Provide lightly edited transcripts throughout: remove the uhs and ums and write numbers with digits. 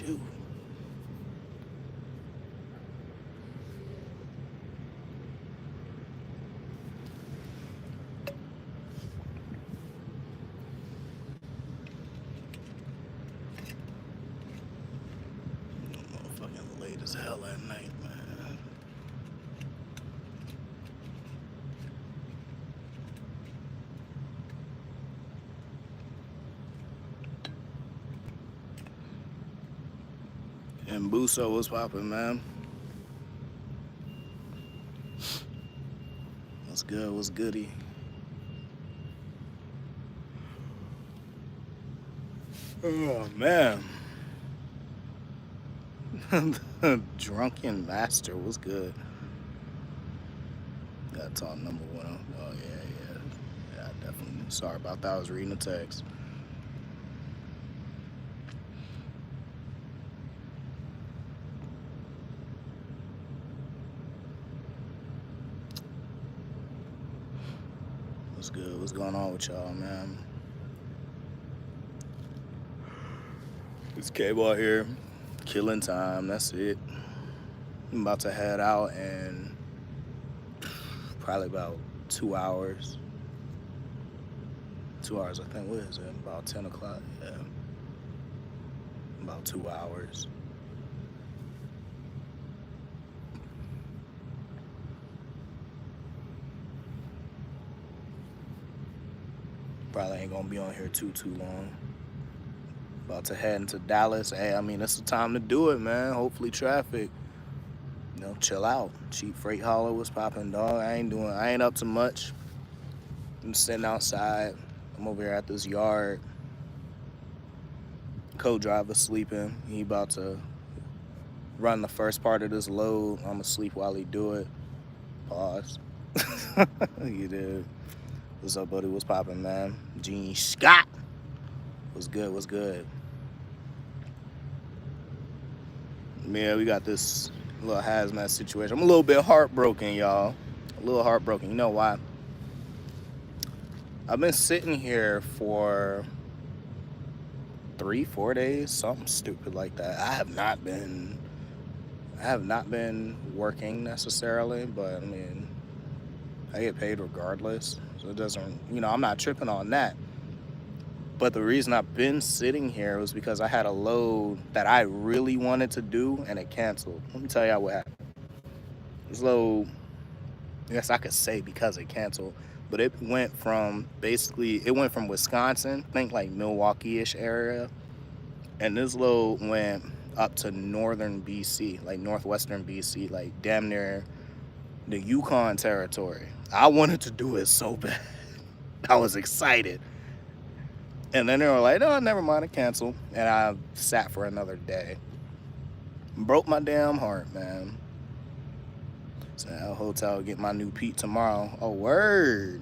too. Motherfucking late as hell at night, man. And Buso was popping, man. What's good? What's goody? Oh man. Drunken Master was good. Got talk number one. Oh yeah. Yeah, definitely. Sorry about that. I was reading the text. What's good? What's going on with y'all, man? It's Cable out here, killing time. That's it. I'm about to head out in probably about 2 hours. 2 hours, I think. What is it? About 10 o'clock. Yeah. About 2 hours. Probably ain't gonna be on here too long. About to head into Dallas. Hey, I mean, it's the time to do it, man. Hopefully traffic, chill out. Cheap Freight Hauler was popping, dog. I ain't up to much. I'm sitting outside. I'm over here at this yard. Co-driver sleeping. He about to run the first part of this load. I'm asleep while he do it. Pause. You did. What's up, buddy? What's popping, man? Gene Scott. What's good? What's good? Man, we got this little hazmat situation. I'm a little bit heartbroken, y'all. A little heartbroken. You know why? I've been sitting here for 3-4 days, something stupid like that. I have not been working necessarily, but I mean, I get paid regardless, so it doesn't, I'm not tripping on that. But the reason I've been sitting here was because I had a load that I really wanted to do and it canceled. Let me tell y'all what happened. This load, I guess I could say because it canceled, but it went from Wisconsin, think like Milwaukee-ish area, and this load went up to northern BC, like northwestern BC, like damn near the Yukon territory. I wanted to do it so bad. I was excited. And then they were like, oh, never mind, it canceled. And I sat for another day. Broke my damn heart, man. So at a hotel, get my new Pete tomorrow. Oh, word.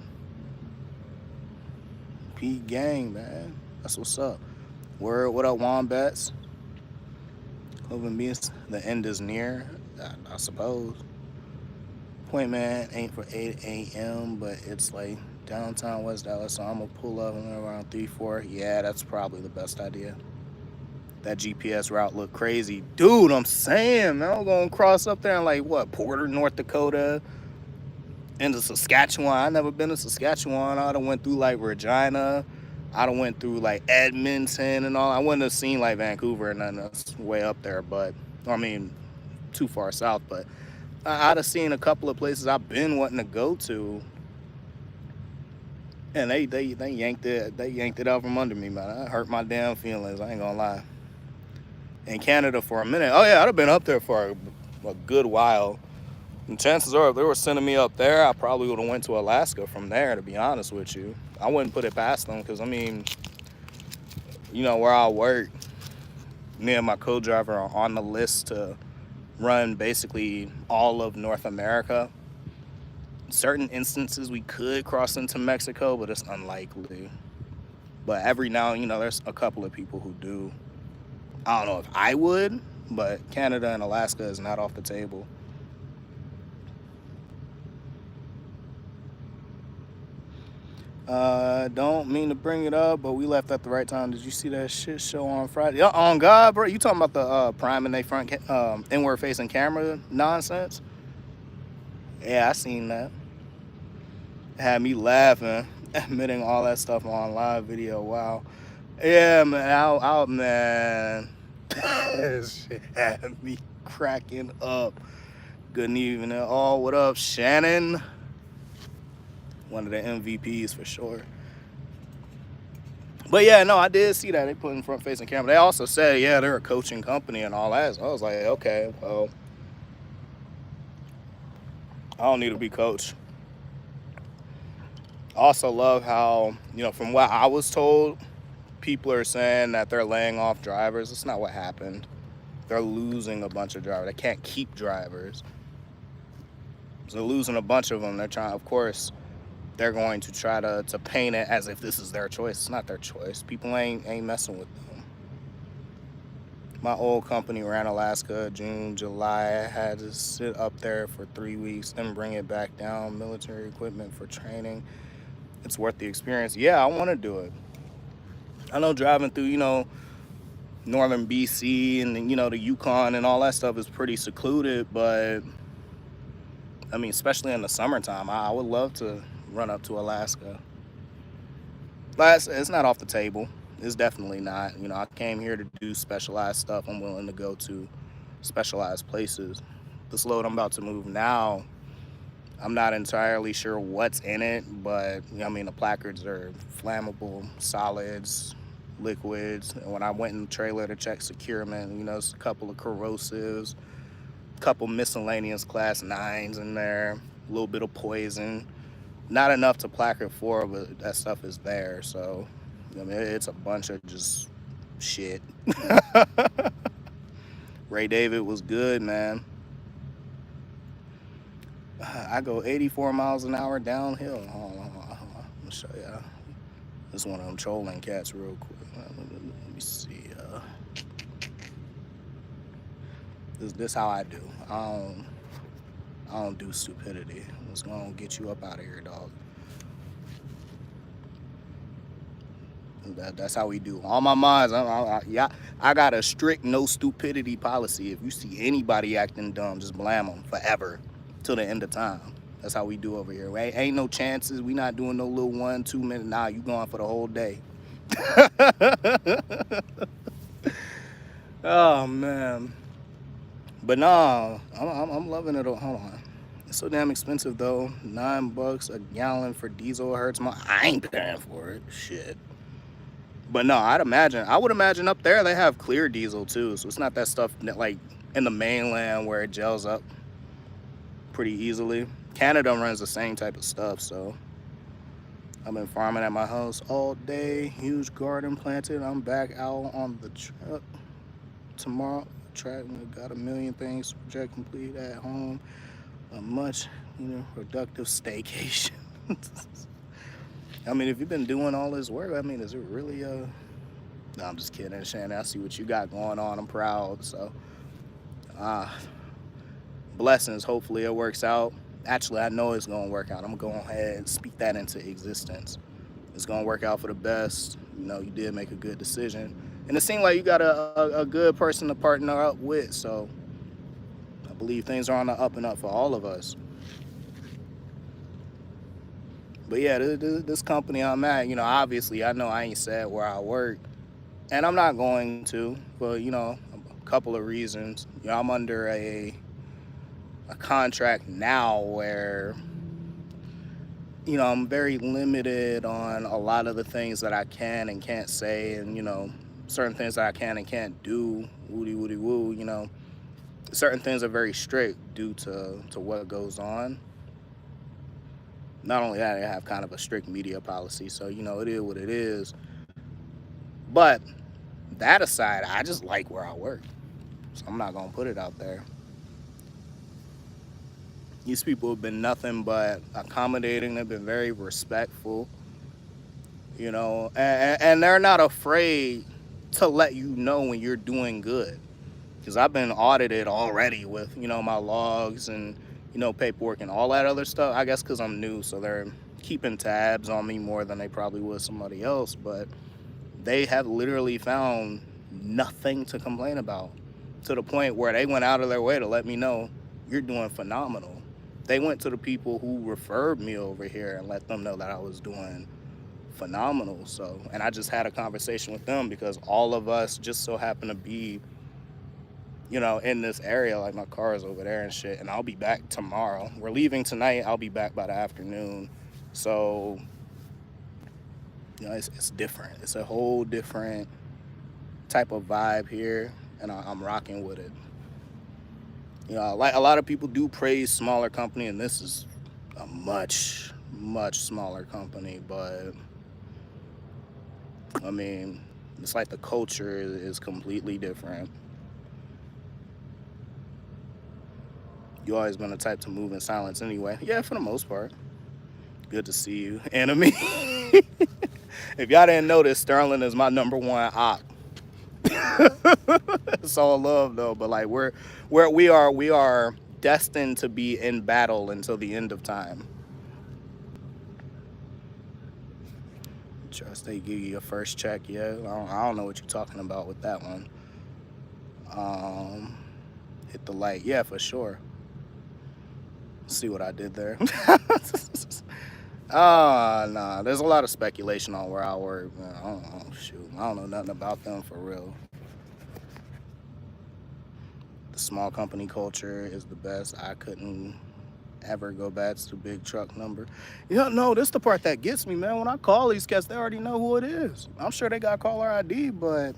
Pete gang, man. That's what's up. Word, what up, Wombats? Hoping means the end is near, I suppose. Appointment ain't for 8 a.m., but it's like downtown West Dallas, so I'm gonna pull up around 3-4. Yeah, that's probably the best idea. That GPS route looked crazy. Dude, I'm saying, man, I'm gonna cross up there and like, what, Porter, North Dakota, into Saskatchewan. I never been to Saskatchewan. I done went through like Regina. I done went through like Edmonton and all. I wouldn't have seen like Vancouver and nothing that's way up there, but, I mean, too far south, but I'd have seen a couple of places I've been wanting to go to, and they yanked it out from under me, man. That hurt my damn feelings. I ain't gonna lie. In Canada for a minute, oh yeah, I'd have been up there for a good while. And chances are, if they were sending me up there, I probably would have went to Alaska from there. To be honest with you, I wouldn't put it past them because I mean, where I work, me and my co-driver are on the list to run basically all of North America. Certain instances we could cross into Mexico, but it's unlikely. But every now and there's a couple of people who do. I don't know if I would, but Canada and Alaska is not off the table. Don't mean to bring it up, but we left at the right time. Did you see that shit show on Friday? Yeah, on God, bro. You talking about the Prime and they front inward facing camera nonsense? Yeah, I seen that. Had me laughing, admitting all that stuff on live video. Wow. Yeah, man. Out, man. Shit had me cracking up. Good evening, all. What up, Shannon? One of the MVPs for sure. But yeah, no, I did see that they put in front facing camera. They also said, yeah, they're a coaching company and all that. So I was like, okay, well, I don't need to be coached. I also love how, from what I was told, people are saying that they're laying off drivers. That's not what happened. They're losing a bunch of drivers. They can't keep drivers. So they're losing a bunch of them. They're trying, of course, they're going to try to paint it as if this is their choice. It's not their choice. People ain't messing with them. My old company ran Alaska, June, July. I had to sit up there for 3 weeks, then bring it back down. Military equipment for training. It's worth the experience. Yeah, I want to do it. I know driving through, northern BC and, the Yukon and all that stuff is pretty secluded, but, I mean, especially in the summertime, I would love to run up to Alaska. But it's not off the table. It's definitely not. I came here to do specialized stuff. I'm willing to go to specialized places. This load I'm about to move now, I'm not entirely sure what's in it, but the placards are flammable, solids, liquids. And when I went in the trailer to check securement, there's a couple of corrosives, a couple miscellaneous class 9s in there, a little bit of poison. Not enough to placard for, but that stuff is there. So, it's a bunch of just shit. Ray David was good, man. I go 84 miles an hour downhill. Hold on. Let me show y'all. This is one of them trolling cats real quick. Let me see. This how I do. I don't do stupidity. It's gonna get you up out of here, dog. That's how we do. All my mods, I got a strict no stupidity policy. If you see anybody acting dumb, just blam them forever till the end of time. That's how we do over here. Ain't no chances. We not doing no little 1, 2 minute. Nah, you going for the whole day. Oh man. But nah, I'm loving it. Hold on. It's so damn expensive though. $9 a gallon for diesel hurts my. I ain't paying for it. Shit. But no, I would imagine up there they have clear diesel too. So it's not that stuff that like in the mainland where it gels up pretty easily. Canada runs the same type of stuff. So I've been farming at my house all day. Huge garden planted. I'm back out on the truck tomorrow. Track, got a million things. Project complete at home. A much, productive staycation. I mean, if you've been doing all this work, is it really no, I'm just kidding, Shannon. I see what you got going on. I'm proud. So blessings. Hopefully it works out. Actually, I know it's gonna work out. I'm gonna go ahead and speak that into existence. It's gonna work out for the best. You did make a good decision. And it seemed like you got a good person to partner up with. So I believe things are on the up and up for all of us. But yeah, this company I'm at, obviously I know I ain't said where I work. And I'm not going to, for, a couple of reasons. I'm under a contract now where, I'm very limited on a lot of the things that I can and can't say, and, certain things that I can and can't do, woody woo, certain things are very strict due to what goes on. Not only that, I have kind of a strict media policy, so, it is what it is. But that aside, I just like where I work, so I'm not gonna put it out there. These people have been nothing but accommodating. They've been very respectful, and they're not afraid to let you know when you're doing good. Because I've been audited already with, my logs and, you know, paperwork and all that other stuff. I guess because I'm new, so they're keeping tabs on me more than they probably would somebody else. But they have literally found nothing to complain about, to the point where they went out of their way to let me know you're doing phenomenal. They went to the people who referred me over here and let them know that I was doing phenomenal. So, and I just had a conversation with them because all of us just so happen to be, you know, in this area. Like, my car is over there and shit, and I'll be back tomorrow. We're leaving tonight. I'll be back by the afternoon. So, you know, it's different. It's a whole different type of vibe here, and I'm rocking with it. You know, like, a lot of people do praise smaller company, and this is a much smaller company, but I mean, it's like the culture is completely different. You always been the type to move in silence anyway. Yeah, for the most part. Good to see you, Enemy. If y'all didn't notice, Sterling is my #1 op. It's all love though, but like we are destined to be in battle until the end of time. Trust they give you your first check, yeah. I don't know what you're talking about with that one. Hit the light, yeah, for sure. See what I did there? Nah. There's a lot of speculation on where I work. Man, I don't know nothing about them for real. The small company culture is the best. I couldn't ever go back to the big truck number. Yeah, no, this is the part that gets me, man. When I call these cats, they already know who it is. I'm sure they got caller ID, but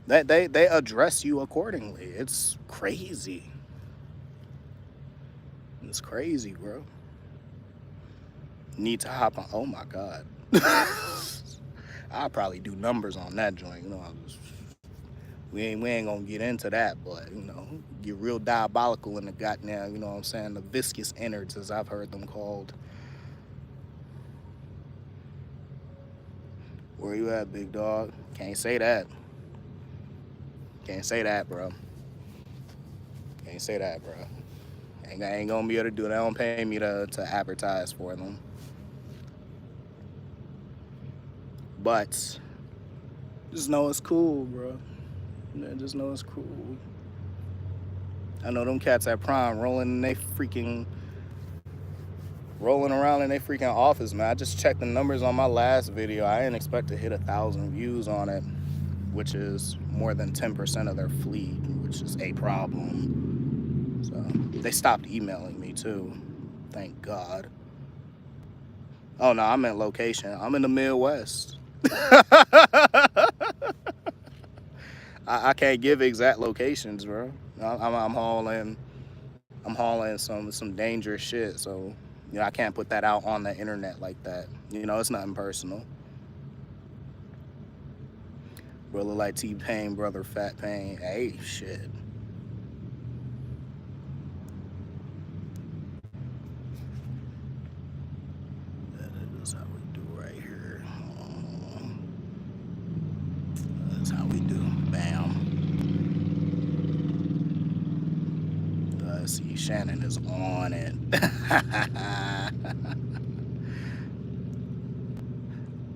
they address you accordingly. It's crazy. It's crazy, bro. Need to hop on. Oh my god. I'll probably do numbers on that joint. You know, we ain't gonna get into that, but you know, get real diabolical in the goddamn, you know what I'm saying, the viscous innards, as I've heard them called. Where you at, big dog? Can't say that. Can't say that, bro. Can't say that, bro. Ain't gonna be able to do it. They don't pay me to advertise for them. But just know it's cool, bro. Just know it's cool. I know them cats at Prime rolling around in their freaking office, man. I just checked the numbers on my last video. I didn't expect to hit 1,000 views on it, which is more than 10% of their fleet, which is a problem. So they stopped emailing me too. Thank God. Oh no, I meant location. I'm in the Midwest. I can't give exact locations, bro. I'm hauling some dangerous shit, so you know I can't put that out on the internet like that. You know, it's nothing personal. Brother like T-Pain, brother Fat Pain. Hey, shit. That is how we do right here. That's how we do. Bam. See, Shannon is on it.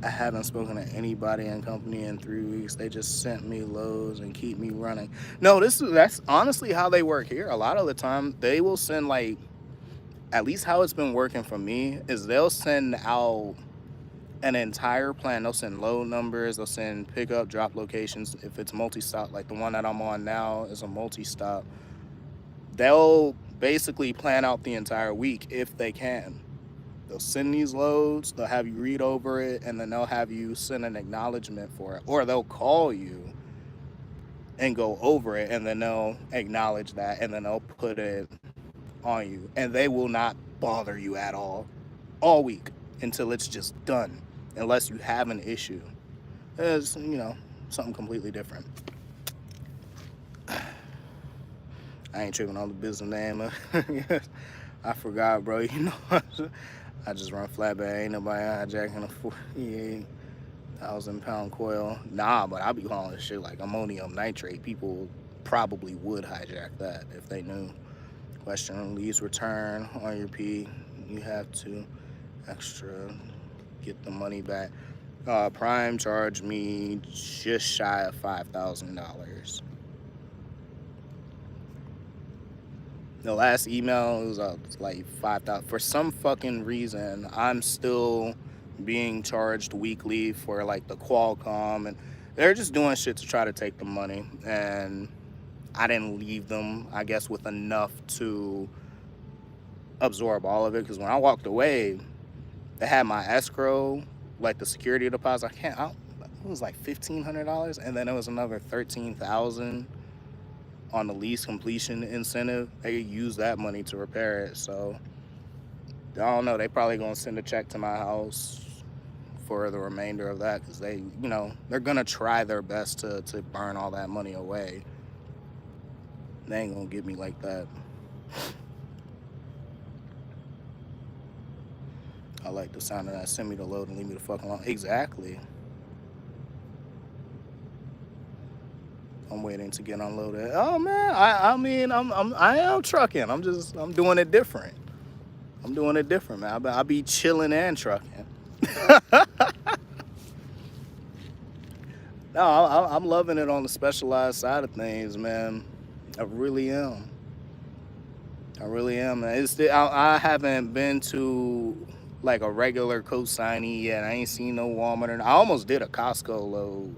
I haven't spoken to anybody in company in 3 weeks. They just sent me loads and keep me running. No, that's honestly how they work here. A lot of the time, they will send, like, at least how it's been working for me is they'll send out an entire plan. They'll send load numbers. They'll send pickup, drop locations. If it's multi-stop, like the one that I'm on now is a multi-stop. They'll basically plan out the entire week if they can. They'll send these loads, they'll have you read over it, and then they'll have you send an acknowledgement for it. Or they'll call you and go over it, and then they'll acknowledge that, and then they'll put it on you. And they will not bother you at all week until it's just done, unless you have an issue. It's, you know, something completely different. I ain't tripping on the business name. I forgot, bro. You know, I just run flatbed. Ain't nobody hijacking a 48,000-pound coil. Nah, but I be calling shit like ammonium nitrate. People probably would hijack that if they knew. Question, lease return on your P. You have to extra get the money back. Prime charged me just shy of $5,000. The last email was like 5,000. For some fucking reason, I'm still being charged weekly for like the Qualcomm, and they're just doing shit to try to take the money. And I didn't leave them, I guess, with enough to absorb all of it. Because when I walked away, they had my escrow, like the security deposit. It was like $1,500, and then it was another $13,000 on the lease completion incentive. They use that money to repair it. So I don't know. They probably gonna send a check to my house for the remainder of that, because they, they're gonna try their best to burn all that money away. They ain't gonna get me like that. I like the sound of that. Send me the load and leave me the fuck alone. Exactly. I'm waiting to get unloaded. Oh man, I am trucking. I'm doing it different. I'm doing it different, man. I be chilling and trucking. No, I'm loving it on the specialized side of things, man. I really am. I haven't been to like a regular co-signee yet. I ain't seen no Walmart. I almost did a Costco load,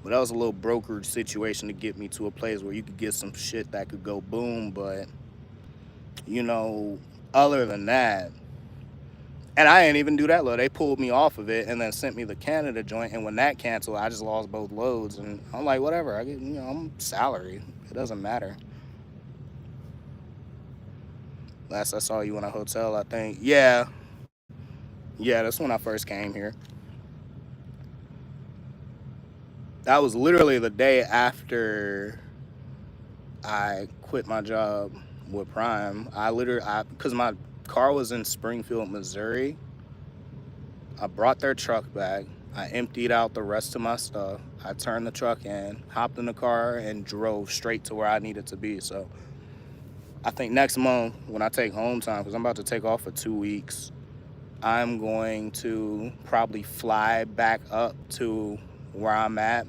but that was a little brokered situation to get me to a place where you could get some shit that could go boom. But other than that, and I didn't even do that load. They pulled me off of it and then sent me the Canada joint. And when that canceled, I just lost both loads. And I'm like, whatever. I get, I'm salary. It doesn't matter. Last I saw you in a hotel, I think. Yeah, that's when I first came here. That was literally the day after I quit my job with Prime. Because my car was in Springfield, Missouri. I brought their truck back. I emptied out the rest of my stuff. I turned the truck in, hopped in the car, and drove straight to where I needed to be. So I think next month when I take home time, because I'm about to take off for 2 weeks, I'm going to probably fly back up to where I'm at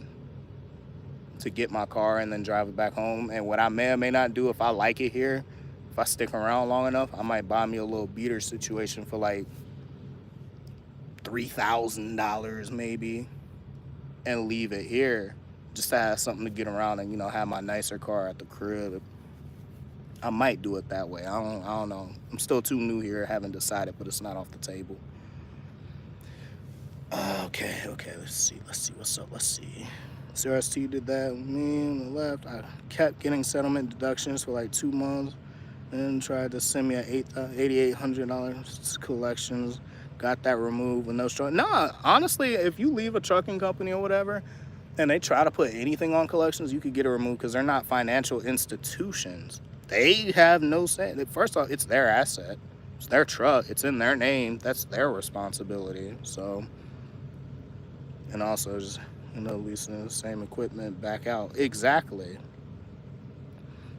to get my car and then drive it back home. And what I may or may not do, if I like it here, if I stick around long enough, I might buy me a little beater situation for like $3,000 maybe, and leave it here just to have something to get around and have my nicer car at the crib. I might do it that way. I don't know. I'm still too new here, haven't decided, but it's not off the table. Okay, let's see what's up. Let's see. CRST did that with me on the left. I kept getting settlement deductions for like 2 months, and tried to send me a $8,800 collections. Got that removed with no struggle. Nah, honestly, if you leave a trucking company or whatever, and they try to put anything on collections, you could get it removed because they're not financial institutions. They have no say. First off, it's their asset. It's their truck. It's in their name. That's their responsibility. So, and also just, leasing the same equipment back out. Exactly.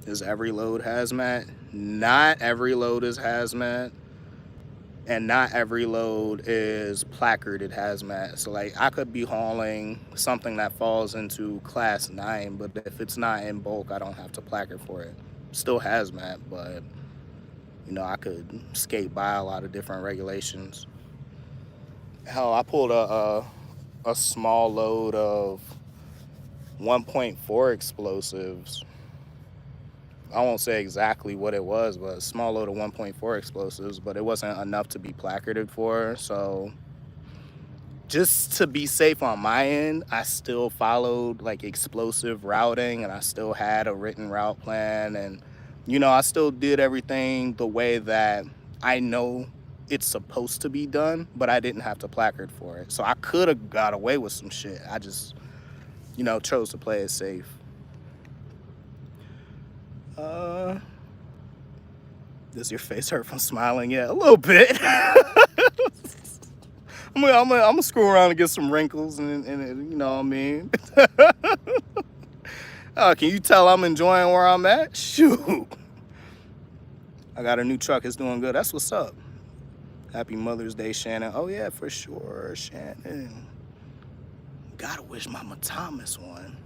Is every load hazmat? Not every load is hazmat. And not every load is placarded hazmat. So like I could be hauling something that falls into class 9, but if it's not in bulk, I don't have to placard for it. Still hazmat, but I could skate by a lot of different regulations. Hell, I pulled a small load of 1.4 explosives. I won't say exactly what it was, but a small load of 1.4 explosives, but it wasn't enough to be placarded for. So just to be safe on my end, I still followed like explosive routing, and I still had a written route plan, and I still did everything the way that I know it's supposed to be done, but I didn't have to placard for it. So I could have got away with some shit. I just chose to play it safe. Does your face hurt from smiling? Yeah, a little bit. I'm gonna screw around and get some wrinkles, and you know what I mean. Can you tell I'm enjoying where I'm at? Shoot. I got a new truck. It's doing good. That's what's up. Happy Mother's Day, Shannon. Oh, yeah, for sure, Shannon. Gotta wish Mama Thomas one.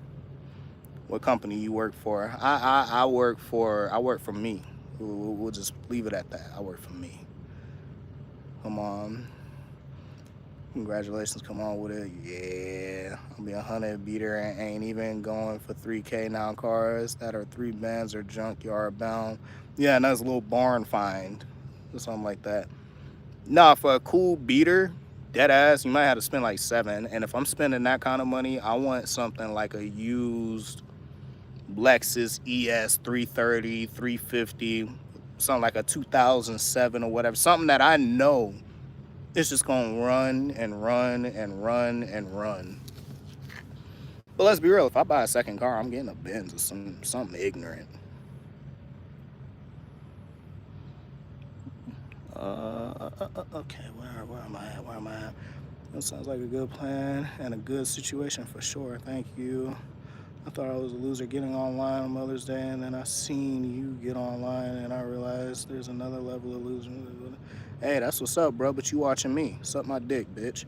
What company you work for? I work for me. We'll just leave it at that. I work for me. Come on. Congratulations, come on with it. Yeah, I'll be a 100 beater and ain't even going for 3K now. Cars that are 3 bands or junkyard bound. Yeah, and that's a little barn find or something like that. Nah, for a cool beater, dead ass, you might have to spend like 7. And if I'm spending that kind of money, I want something like a used Lexus ES 330, 350, something like a 2007 or whatever. Something that I know it's just gonna run and run and run and run. But let's be real, if I buy a second car, I'm getting a Benz or something ignorant. Okay, where am I at? That sounds like a good plan and a good situation for sure. Thank you. I thought I was a loser getting online on Mother's Day, and then I seen you get online, and I realized there's another level of loser. Hey, that's what's up, bro, but you watching me. Suck my dick, bitch.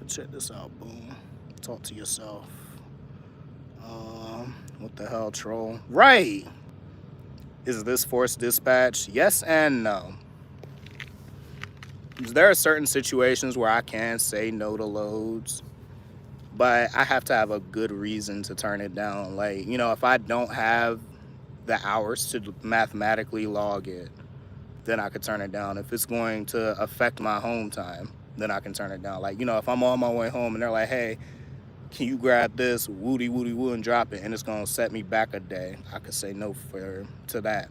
Check this out, boom. Talk to yourself. What the hell, troll? Right! Is this forced dispatch? Yes and no. There are certain situations where I can say no to loads, but I have to have a good reason to turn it down. Like, you know, if I don't have the hours to mathematically log it, then I could turn it down. If it's going to affect my home time, then I can turn it down. Like, you know, if I'm on my way home and they're like, hey, can you grab this, woody woo, and drop it, and it's gonna set me back a day, I could say no to that.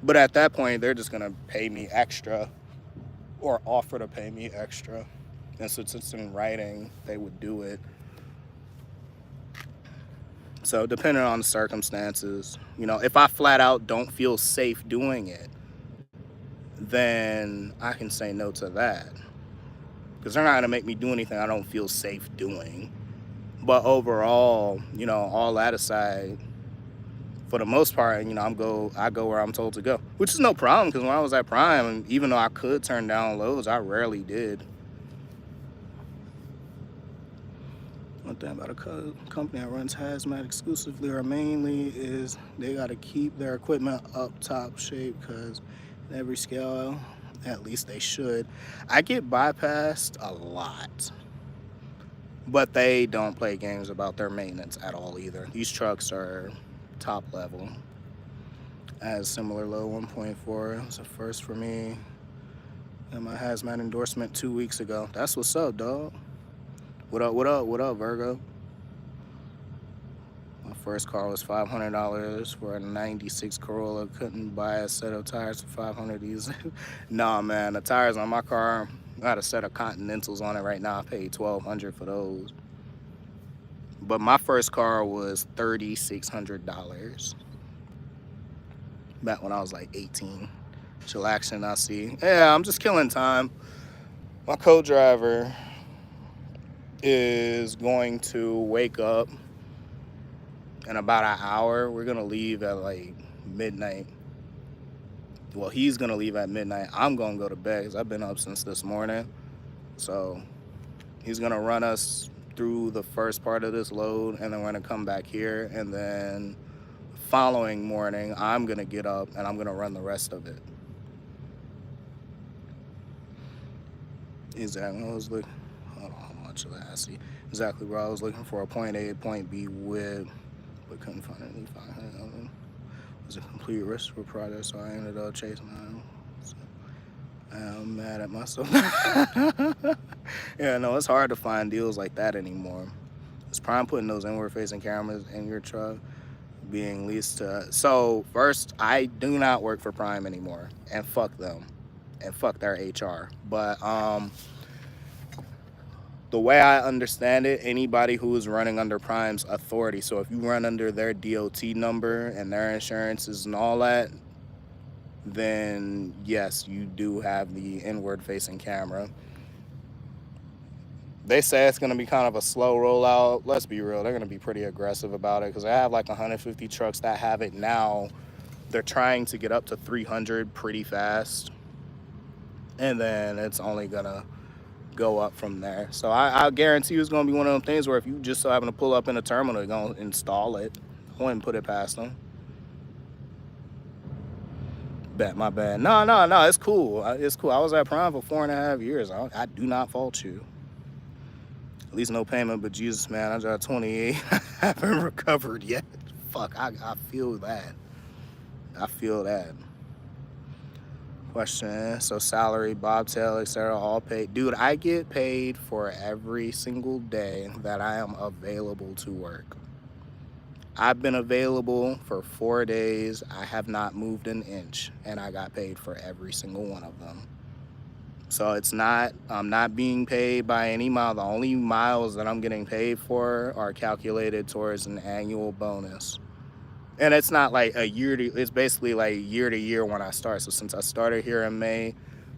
But at that point, they're just gonna pay me extra or offer to pay me extra. And since it's in writing, they would do it. So depending on the circumstances, you know, if I flat out don't feel safe doing it, then I can say no to that. Because they're not gonna make me do anything I don't feel safe doing. But overall, you know, all that aside, for the most part, you know, I go where I'm told to go, which is no problem, because when I was at Prime, even though I could turn down loads, I rarely did. One thing about a company that runs hazmat exclusively or mainly is they got to keep their equipment up top shape, because in every scale, at least they should. I get bypassed a lot, but they don't play games about their maintenance at all either. These trucks are top level. I had a similar low 1.4. It was a first for me. And my hazmat endorsement 2 weeks ago. That's what's up, dog. What up, Virgo? My first car was $500 for a 96 Corolla. Couldn't buy a set of tires for $500 these. Nah, man, the tires on my car, I got a set of Continentals on it right now. I paid $1,200 for those. But my first car was $3,600. Back when I was like 18. Chillaxing, I see. Yeah, I'm just killing time. My co-driver is going to wake up in about an hour. We're gonna leave at like midnight. Well, he's gonna leave at midnight. I'm gonna go to bed because I've been up since this morning. So he's gonna run us through the first part of this load, and then we're gonna come back here, and then the following morning I'm gonna get up and I'm gonna run the rest of it. Exactly. I was looking, hold on, how much of that I see. Exactly, bro. I was looking for a point A, point B with, but couldn't find any. It was a complete risk for project, so I ended up chasing them. So I'm mad at myself. Yeah, no, it's hard to find deals like that anymore. It's Prime putting those inward-facing cameras in your truck being leased to. So first, I do not work for Prime anymore, and fuck them, and fuck their HR. But the way I understand it, anybody who is running under Prime's authority, so if you run under their DOT number and their insurances and all that, then yes, you do have the inward-facing camera. They say it's gonna be kind of a slow rollout. Let's be real, they're gonna be pretty aggressive about it because I have like 150 trucks that have it now. They're trying to get up to 300 pretty fast, and then it's only gonna go up from there. So I guarantee you it's gonna be one of them things where if you just so happen to pull up in a terminal, you're gonna install it. I wouldn't put it past them. Bet, my bad. No, it's cool. It's cool. I was at Prime for 4.5 years. I do not fault you. At least no payment, but Jesus, man, I got 28. I haven't recovered yet. Fuck, I feel that. I feel that. Question. So salary, bobtail, etc., all paid. Dude, I get paid for every single day that I am available to work. I've been available for 4 days. I have not moved an inch, and I got paid for every single one of them. So it's not, I'm not being paid by any mile. The only miles that I'm getting paid for are calculated towards an annual bonus. And it's not like a year to, it's basically like year to year when I start. So since I started here in May,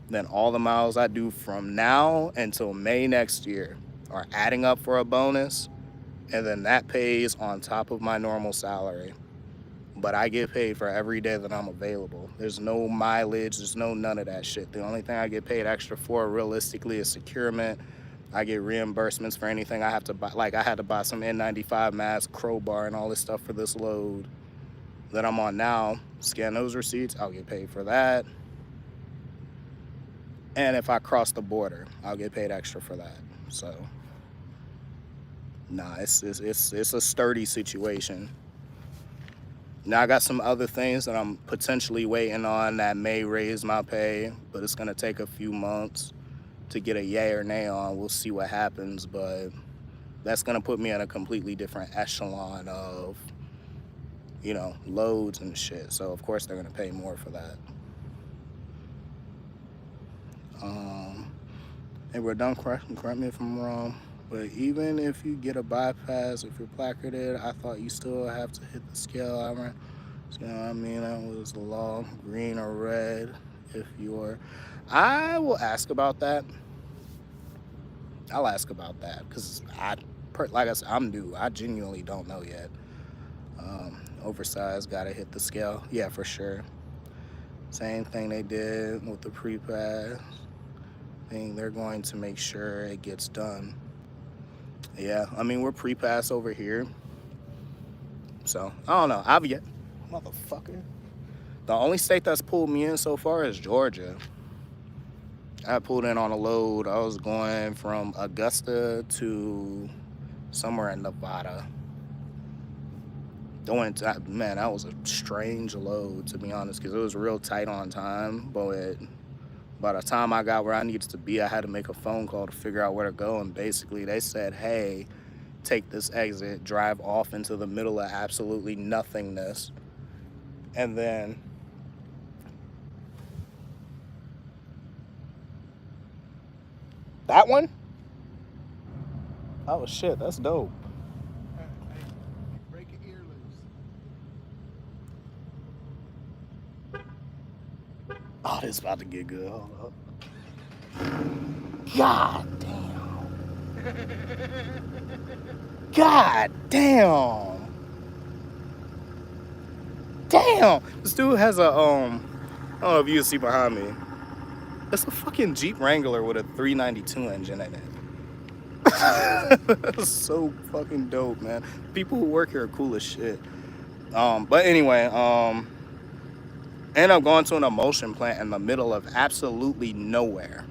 then all the miles I do from now until May next year are adding up for a bonus. And then that pays on top of my normal salary. But I get paid for every day that I'm available. There's no mileage, there's no none of that shit. The only thing I get paid extra for realistically is securement. I get reimbursements for anything I have to buy. Like I had to buy some N95 mask, crowbar, and all this stuff for this load that I'm on now. Scan those receipts, I'll get paid for that. And if I cross the border, I'll get paid extra for that. So, nah, it's a sturdy situation. Now I got some other things that I'm potentially waiting on that may raise my pay, but it's gonna take a few months to get a yay or nay on. We'll see what happens, but that's gonna put me in a completely different echelon of, you know, loads and shit. So of course they're gonna pay more for that. And we're done. Correct me if I'm wrong, but even if you get a bypass, if you're placarded, I thought you still have to hit the scale. I mean, that was the law, green or red. If you're, I will ask about that. I'll ask about that because like I said, I'm new. I genuinely don't know yet. Oversized, gotta hit the scale. Yeah, for sure. Same thing they did with the pre-pass thing. They're going to make sure it gets done. Yeah, I mean, we're pre-pass over here. So, I don't know. I've yet, motherfucker. The only state that's pulled me in so far is Georgia. I pulled in on a load. I was going from Augusta to somewhere in Nevada. Man, that was a strange load, to be honest, because it was real tight on time. But by the time I got where I needed to be, I had to make a phone call to figure out where to go. And basically, they said, hey, take this exit, drive off into the middle of absolutely nothingness. And then that one? Oh, shit, that's dope. Break your ear loose. Oh, this is about to get good. Hold up. God damn. God damn. Damn. This dude has a, I don't know if you can see behind me. It's a fucking Jeep Wrangler with a 392 engine in it. That's so fucking dope, man. People who work here are cool as shit. But anyway, ended up going to an emulsion plant in the middle of absolutely nowhere.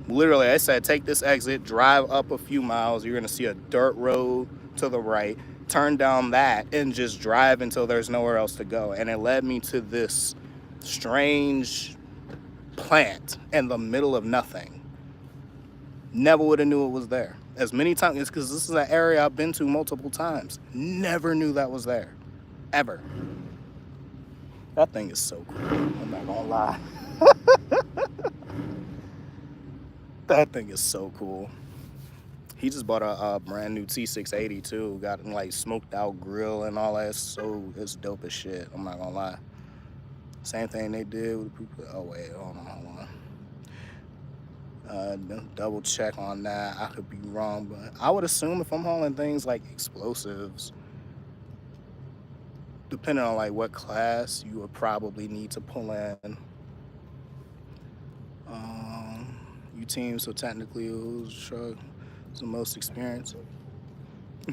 Literally, I said, take this exit, drive up a few miles. You're gonna see a dirt road to the right. Turn down that and just drive until there's nowhere else to go. And it led me to this strange plant in the middle of nothing. Never would have knew it was there. As many times, it's because this is an area I've been to multiple times. Never knew that was there, ever. That thing is so cool, I'm not gonna lie. That thing is so cool. He just bought a brand new T680 too. Got like smoked out grill and all that. So it's dope as shit, I'm not gonna lie. Same thing they did with people. Oh wait, hold on. Double check on that. I could be wrong, but I would assume if I'm hauling things like explosives, depending on like what class, you would probably need to pull in you team. So technically, who's truck is the most experienced?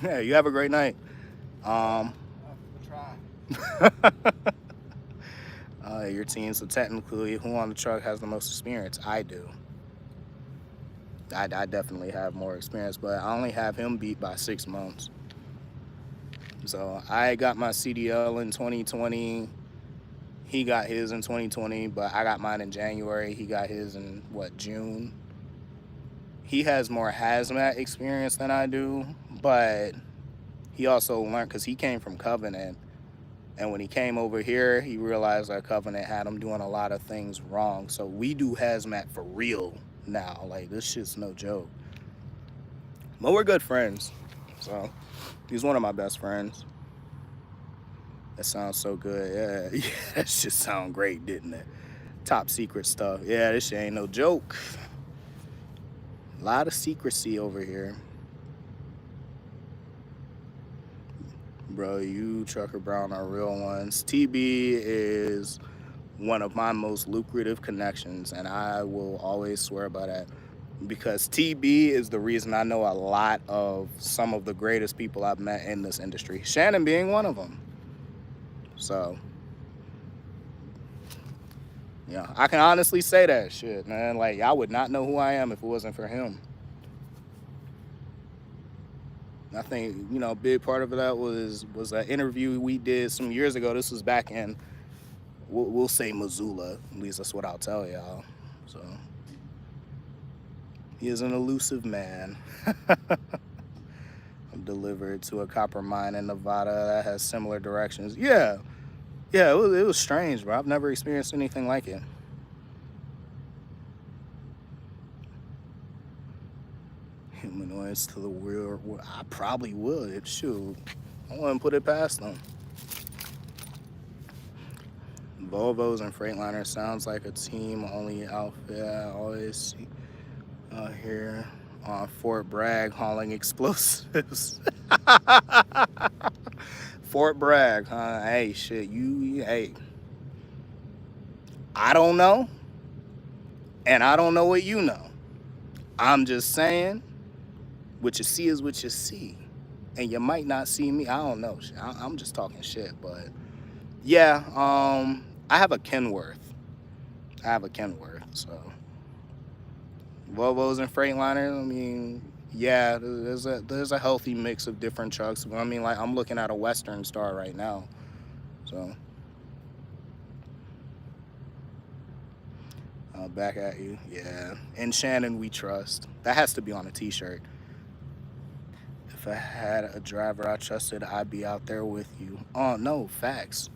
Yeah, you have a great night. Um, Try. your team. So technically, who on the truck has the most experience? I do. I definitely have more experience, but I only have him beat by 6 months. So I got my CDL in 2020. He got his in 2020, but I got mine in January. He got his in June. He has more hazmat experience than I do, but he also learned because he came from Covenant. And when he came over here, he realized that Covenant had him doing a lot of things wrong. So we do hazmat for real now. Like, this shit's no joke. But we're good friends. So he's one of my best friends. That sounds so good. Yeah, that shit sound great, didn't it? Top secret stuff. Yeah, this shit ain't no joke. A lot of secrecy over here. Bro, you, Trucker Brown, are real ones. TB is one of my most lucrative connections, and I will always swear by that. Because TB is the reason I know a lot of some of the greatest people I've met in this industry. Shannon being one of them. So, yeah, I can honestly say that shit, man. Like, I would not know who I am if it wasn't for him. I think, a big part of that was an interview we did some years ago. This was back in, we'll say Missoula. At least that's what I'll tell y'all. So, he is an elusive man. I'm delivered to a copper mine in Nevada that has similar directions. Yeah, it was strange, bro. I've never experienced anything like it. Humanoids to the world. I probably would. Shoot, I wouldn't put it past them. Volvos and Freightliners sounds like a team-only outfit. I always see out here on Fort Bragg hauling explosives. Fort Bragg, huh? Hey, shit, hey. I don't know, and I don't know what you know. I'm just saying, what you see is what you see. And you might not see me. I don't know. I'm just talking shit, but yeah, I have a Kenworth. So Volvos and Freightliners, I mean, yeah, there's a healthy mix of different trucks. I mean, like, I'm looking at a Western Star right now. So back at you. Yeah. In Shannon we trust. That has to be on a t-shirt. If I had a driver I trusted, I'd be out there with you. Oh, no, facts.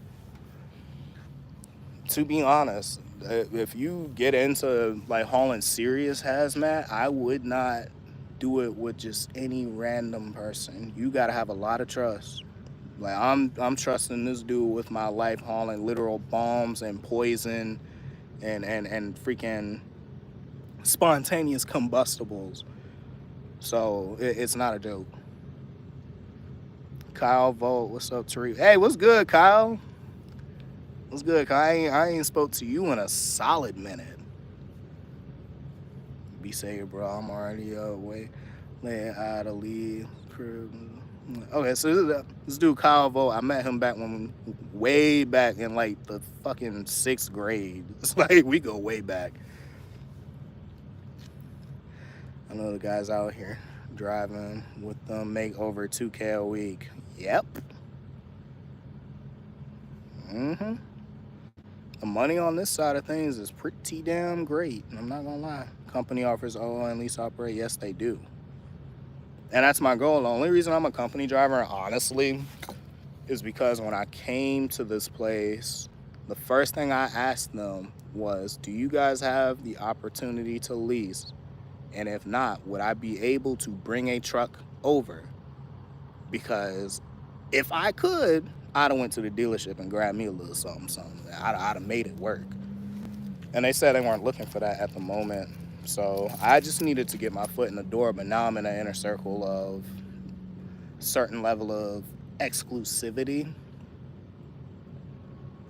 To be honest, if you get into like hauling serious hazmat, I would not do it with just any random person. You gotta have a lot of trust. Like, I'm trusting this dude with my life, hauling literal bombs and poison and freaking spontaneous combustibles. So it's not a joke. Kyle Volt, what's up, Tariq? Hey, what's good, Kyle? What's good, Kyle? I ain't spoke to you in a solid minute. Be safe, bro. I'm already away. Laying out of leave. Okay, so this dude Kyle Volt, I met him way back in like the fucking 6th grade. It's like we go way back. I know the guys out here driving with them make over 2K a week. Yep. The money on this side of things is pretty damn great. I'm not gonna lie. Company offers OO and lease operate. Yes, they do. And that's my goal. The only reason I'm a company driver, honestly, is because when I came to this place, the first thing I asked them was, do you guys have the opportunity to lease? And if not, would I be able to bring a truck over? Because if I could, I'd have went to the dealership and grabbed me a little something. I'd have made it work. And they said they weren't looking for that at the moment. So I just needed to get my foot in the door, but now I'm in an inner circle of certain level of exclusivity.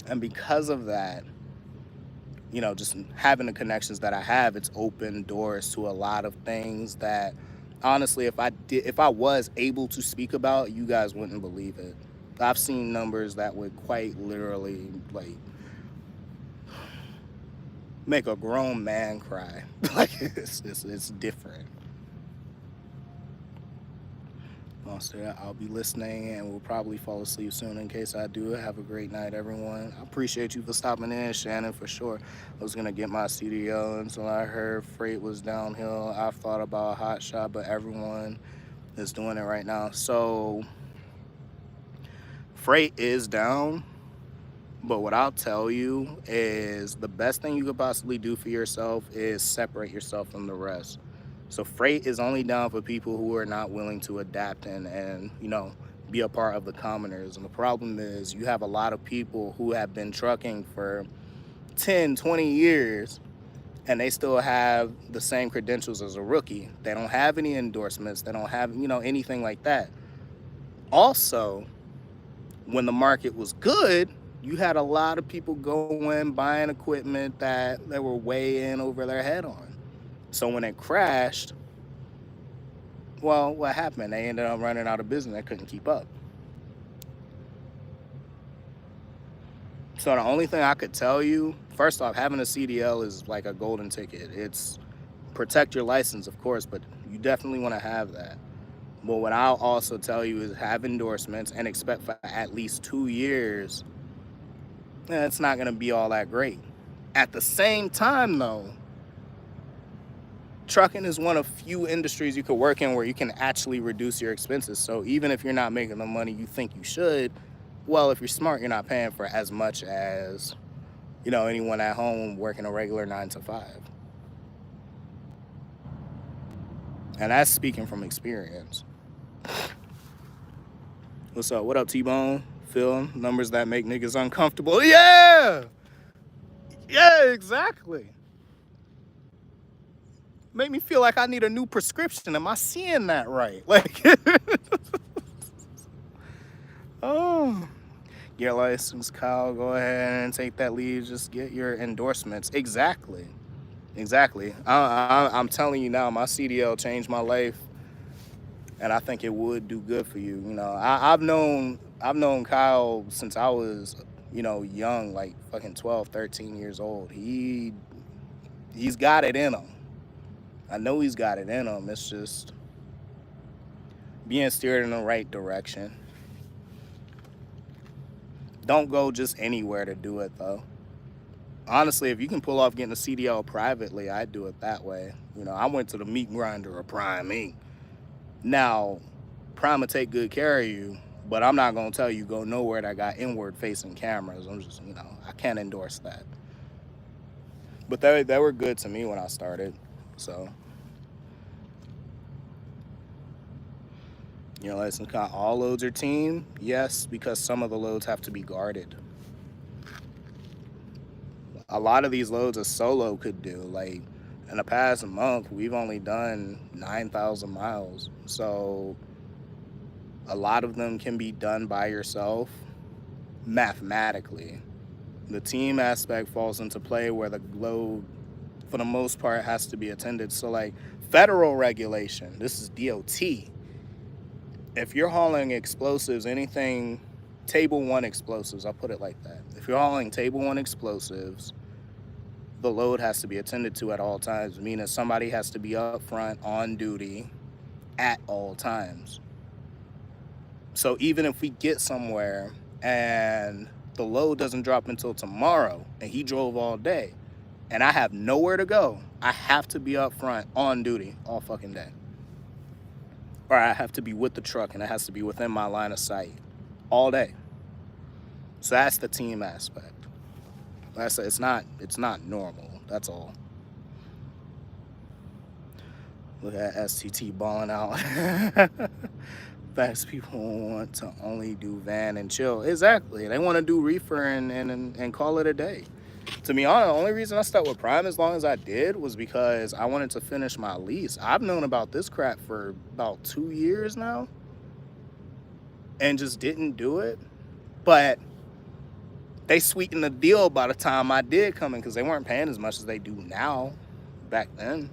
And because of that, just having the connections that I have, it's opened doors to a lot of things that honestly, if I was able to speak about, you guys wouldn't believe it. I've seen numbers that would quite literally like make a grown man cry. Like it's different. So I'll be listening and will probably fall asleep soon. In case I do, have a great night, everyone. I appreciate you for stopping in, Shannon, for sure. I was gonna get my CDL until I heard freight was downhill. I've thought about a hot shot, but everyone is doing it right now. So freight is down, but what I'll tell you is the best thing you could possibly do for yourself is separate yourself from the rest. So freight is only down for people who are not willing to adapt and be a part of the commoners. And the problem is you have a lot of people who have been trucking for 10, 20 years and they still have the same credentials as a rookie. They don't have any endorsements. They don't have, anything like that. Also, when the market was good, you had a lot of people going, buying equipment that they were way in over their head on. So when it crashed, well, what happened? They ended up running out of business. They couldn't keep up. So the only thing I could tell you, first off, having a CDL is like a golden ticket. It's protect your license, of course, but you definitely want to have that. But what I'll also tell you is have endorsements and expect for at least 2 years. It's not going to be all that great. At the same time, though, trucking is one of few industries you could work in where you can actually reduce your expenses. So even if you're not making the money you think you should, well, if you're smart, you're not paying for as much as, anyone at home working a regular 9 to 5. And that's speaking from experience. What's up? What up, T-Bone? Phil, numbers that make niggas uncomfortable. Yeah! Yeah, exactly. Make me feel like I need a new prescription. Am I seeing that right? Like, oh, get a license, Kyle. Go ahead and take that lead. Just get your endorsements. Exactly. I'm telling you now, my CDL changed my life, and I think it would do good for you. I've known Kyle since I was, young, like fucking 12, 13 years old. He's got it in him. I know he's got it in him. It's just being steered in the right direction. Don't go just anywhere to do it, though. Honestly, if you can pull off getting a CDL privately, I'd do it that way. I went to the meat grinder of Prime Inc. Now, Prime will take good care of you, but I'm not going to tell you go nowhere that got inward-facing cameras. I'm just, I can't endorse that. But they were good to me when I started, so... License count, all loads are team? Yes, because some of the loads have to be guarded. A lot of these loads a solo could do. Like, in the past month, we've only done 9,000 miles. So, a lot of them can be done by yourself mathematically. The team aspect falls into play where the load, for the most part, has to be attended. So, like, federal regulation, this is DOT. If you're hauling explosives, anything, table 1 explosives, I'll put it like that. If you're hauling table 1 explosives, the load has to be attended to at all times, meaning somebody has to be up front on duty at all times. So even if we get somewhere and the load doesn't drop until tomorrow and he drove all day and I have nowhere to go, I have to be up front on duty all fucking day. Or I have to be with the truck and it has to be within my line of sight all day. So that's the team aspect. It's not normal. That's all. Look at STT balling out. Facts, people want to only do van and chill. Exactly. They want to do reefer and call it a day. To be honest, the only reason I stuck with Prime as long as I did was because I wanted to finish my lease. I've known about this crap for about 2 years now and just didn't do it. But they sweetened the deal by the time I did come in because they weren't paying as much as they do now back then.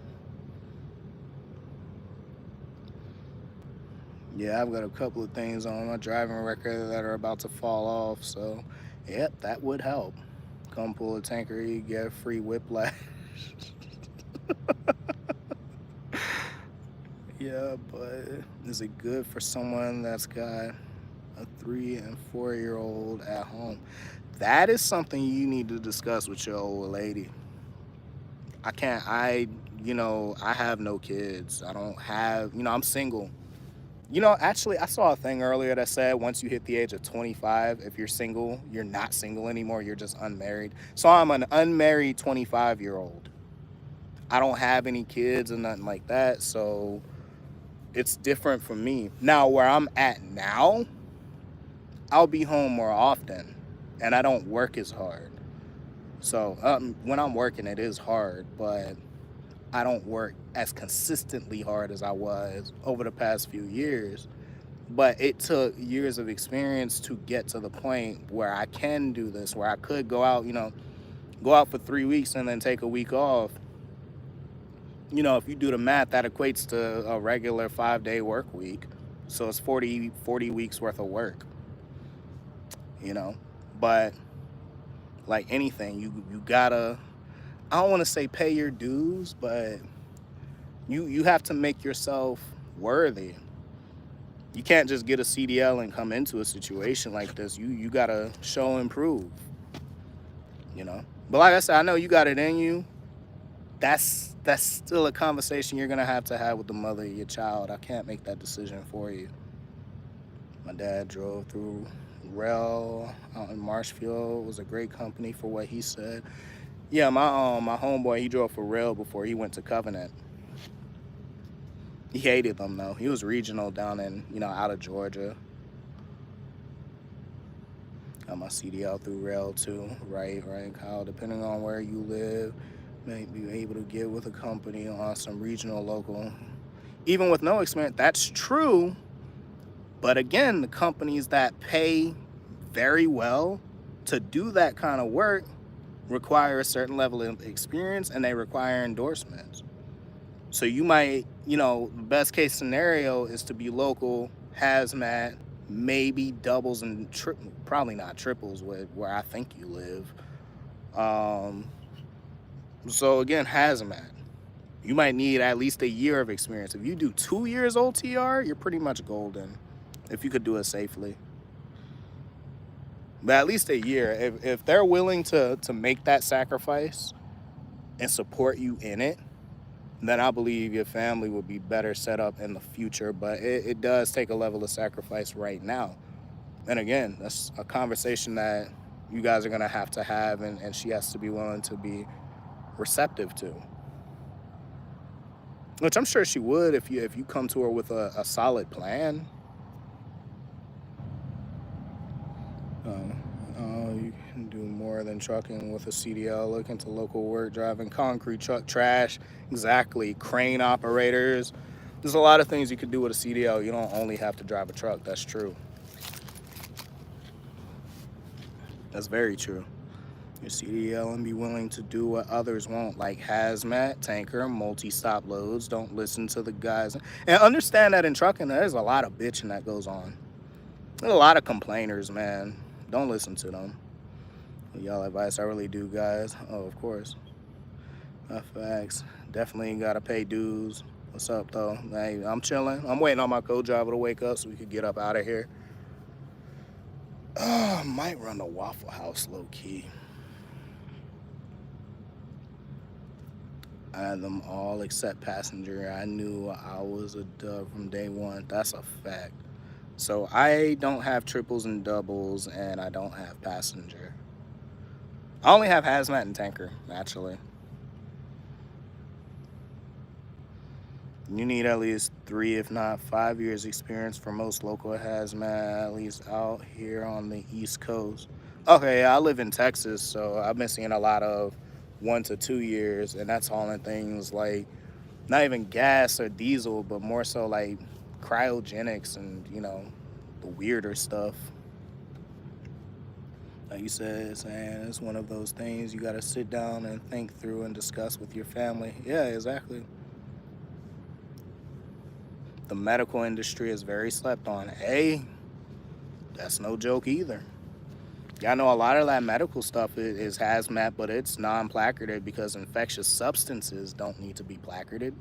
Yeah, I've got a couple of things on my driving record that are about to fall off. So, yep, that would help. Come pull a tanker, you get a free whiplash. Yeah, but is it good for someone that's got a 3 and 4-year-old at home? That is something you need to discuss with your old lady. I have no kids. I don't have, I'm single. Actually, I saw a thing earlier that said once you hit the age of 25, if you're single, you're not single anymore. You're just unmarried. So I'm an unmarried 25-year-old. I don't have any kids or nothing like that. So it's different for me. Now, where I'm at now, I'll be home more often and I don't work as hard. So when I'm working, it is hard, but I don't work as consistently hard as I was over the past few years. But it took years of experience to get to the point where I can do this, where I could go out, go out for 3 weeks and then take a week off. If you do the math, that equates to a regular 5-day work week. So it's 40 weeks worth of work, But like anything, you gotta, I don't want to say pay your dues, but you have to make yourself worthy. You can't just get a CDL and come into a situation like this. You gotta show and prove, But like I said, I know you got it in you. That's still a conversation you're gonna have to have with the mother of your child. I can't make that decision for you. My dad drove through Rail out in Marshfield. It was a great company for what he said. Yeah, my homeboy, he drove for Rail before he went to Covenant. He hated them though. He was regional down in, out of Georgia. Got my CDL through Rail too. Right, Kyle. Depending on where you live, may be able to get with a company on some regional, local. Even with no experience, that's true. But again, the companies that pay very well to do that kind of work require a certain level of experience and they require endorsements. So you might, the best case scenario is to be local, hazmat, maybe doubles and probably not triples with where I think you live. So again, hazmat. You might need at least a year of experience. If you do 2 years OTR, you're pretty much golden if you could do it safely. But at least a year. If they're willing to make that sacrifice and support you in it, then I believe your family will be better set up in the future. But it does take a level of sacrifice right now. And again, that's a conversation that you guys are going to have, and she has to be willing to be receptive to. Which I'm sure she would if you come to her with a solid plan. You can do more than trucking with a CDL. Look into local work, driving concrete, truck, trash. Exactly. Crane operators. There's a lot of things you could do with a CDL. You don't only have to drive a truck. That's true. That's very true. Your CDL and be willing to do what others won't, like hazmat, tanker, multi-stop loads. Don't listen to the guys. And understand that in trucking, there's a lot of bitching that goes on. There's a lot of complainers, man. Don't listen to them. Y'all advice, I really do, guys. Oh, of course. Facts. Definitely gotta pay dues. What's up, though? Hey, I'm chilling. I'm waiting on my co-driver to wake up so we could get up out of here. Might run to Waffle House low-key. I had them all except passenger. I knew I was a dub from day one. That's a fact. So I don't have triples and doubles, and I don't have passenger. I only have hazmat and tanker, actually. You need at least 3, if not 5 years experience for most local hazmat, at least out here on the East Coast. Okay, yeah, I live in Texas, so I've been seeing a lot of 1 to 2 years, and that's all in things like not even gas or diesel, but more so like cryogenics and the weirder stuff. Like you said, saying it's one of those things you got to sit down and think through and discuss with your family. Yeah, exactly. The medical industry is very slept on. Hey, that's no joke either. Yeah, I know a lot of that medical stuff is hazmat, but it's non-placarded because infectious substances don't need to be placarded.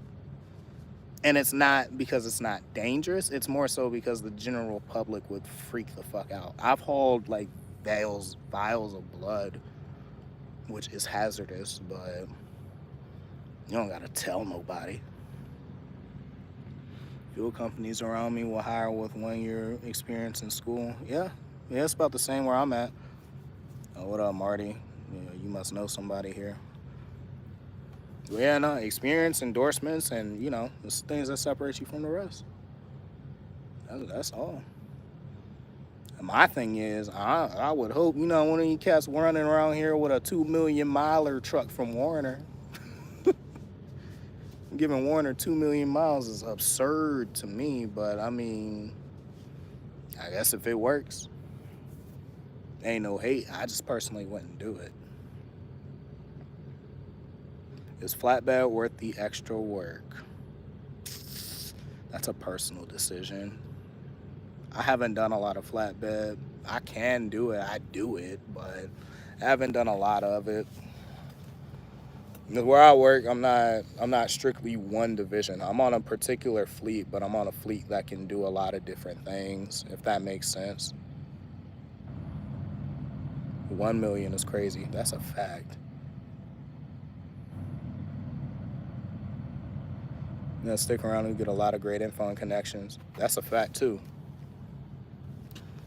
And it's not because it's not dangerous. It's more so because the general public would freak the fuck out. I've hauled like vials of blood, which is hazardous, but you don't gotta tell nobody. Fuel companies around me will hire with 1 year experience in school. Yeah, it's about the same where I'm at. What up, Marty? You must know somebody here. Yeah, no, experience, endorsements, and it's things that separate you from the rest. That's all. And my thing is, I would hope one of you cats running around here with a 2 million miler truck from Warner. Giving Warner 2 million miles is absurd to me, but I mean, I guess if it works, ain't no hate. I just personally wouldn't do it. Is flatbed worth the extra work? That's a personal decision. I haven't done a lot of flatbed. I can do it. I do it, but I haven't done a lot of it. Where I work, I'm not strictly one division. I'm on a particular fleet, but I'm on a fleet that can do a lot of different things, if that makes sense. 1 million is crazy. That's a fact. Stick around and get a lot of great info and connections. That's a fact too.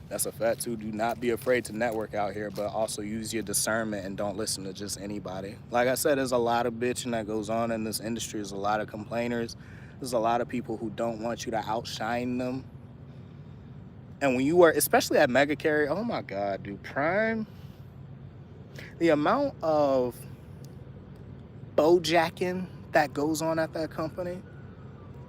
Do not be afraid to network out here, but also use your discernment and don't listen to just anybody. Like I said, there's a lot of bitching that goes on in this industry. There's a lot of complainers. There's a lot of people who don't want you to outshine them. And when you work, especially at Mega Carrier, oh my God, dude, Prime, the amount of bojacking that goes on at that company,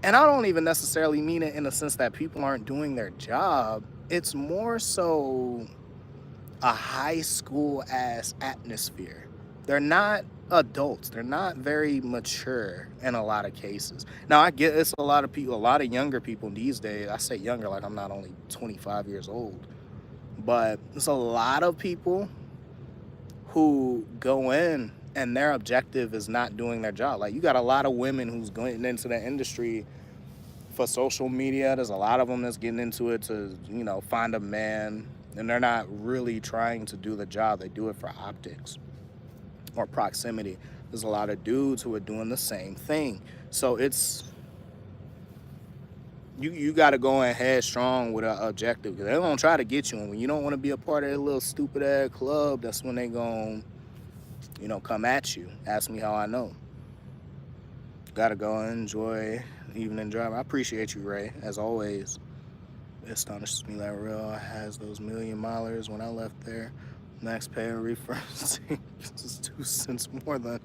and I don't even necessarily mean it in the sense that people aren't doing their job. It's more so a high school ass atmosphere. They're not adults. They're not very mature in a lot of cases. Now I get it's a lot of people, a lot of younger people these days. I say younger like I'm not only 25 years old, but there's a lot of people who go in and their objective is not doing their job. Like you got a lot of women who's going into the industry for social media. There's a lot of them that's getting into it to, find a man, and they're not really trying to do the job. They do it for optics or proximity. There's a lot of dudes who are doing the same thing. So it's, you got to go in headstrong with an objective, because they're going to try to get you. And when you don't want to be a part of that little stupid ass club, that's when they going to, come at you. Ask me how I know. Got to go and enjoy evening drive. I appreciate you, Ray, as always. It astonishes me that Real has those 1 million milers. When I left there, max pay and refunds is 2 cents more than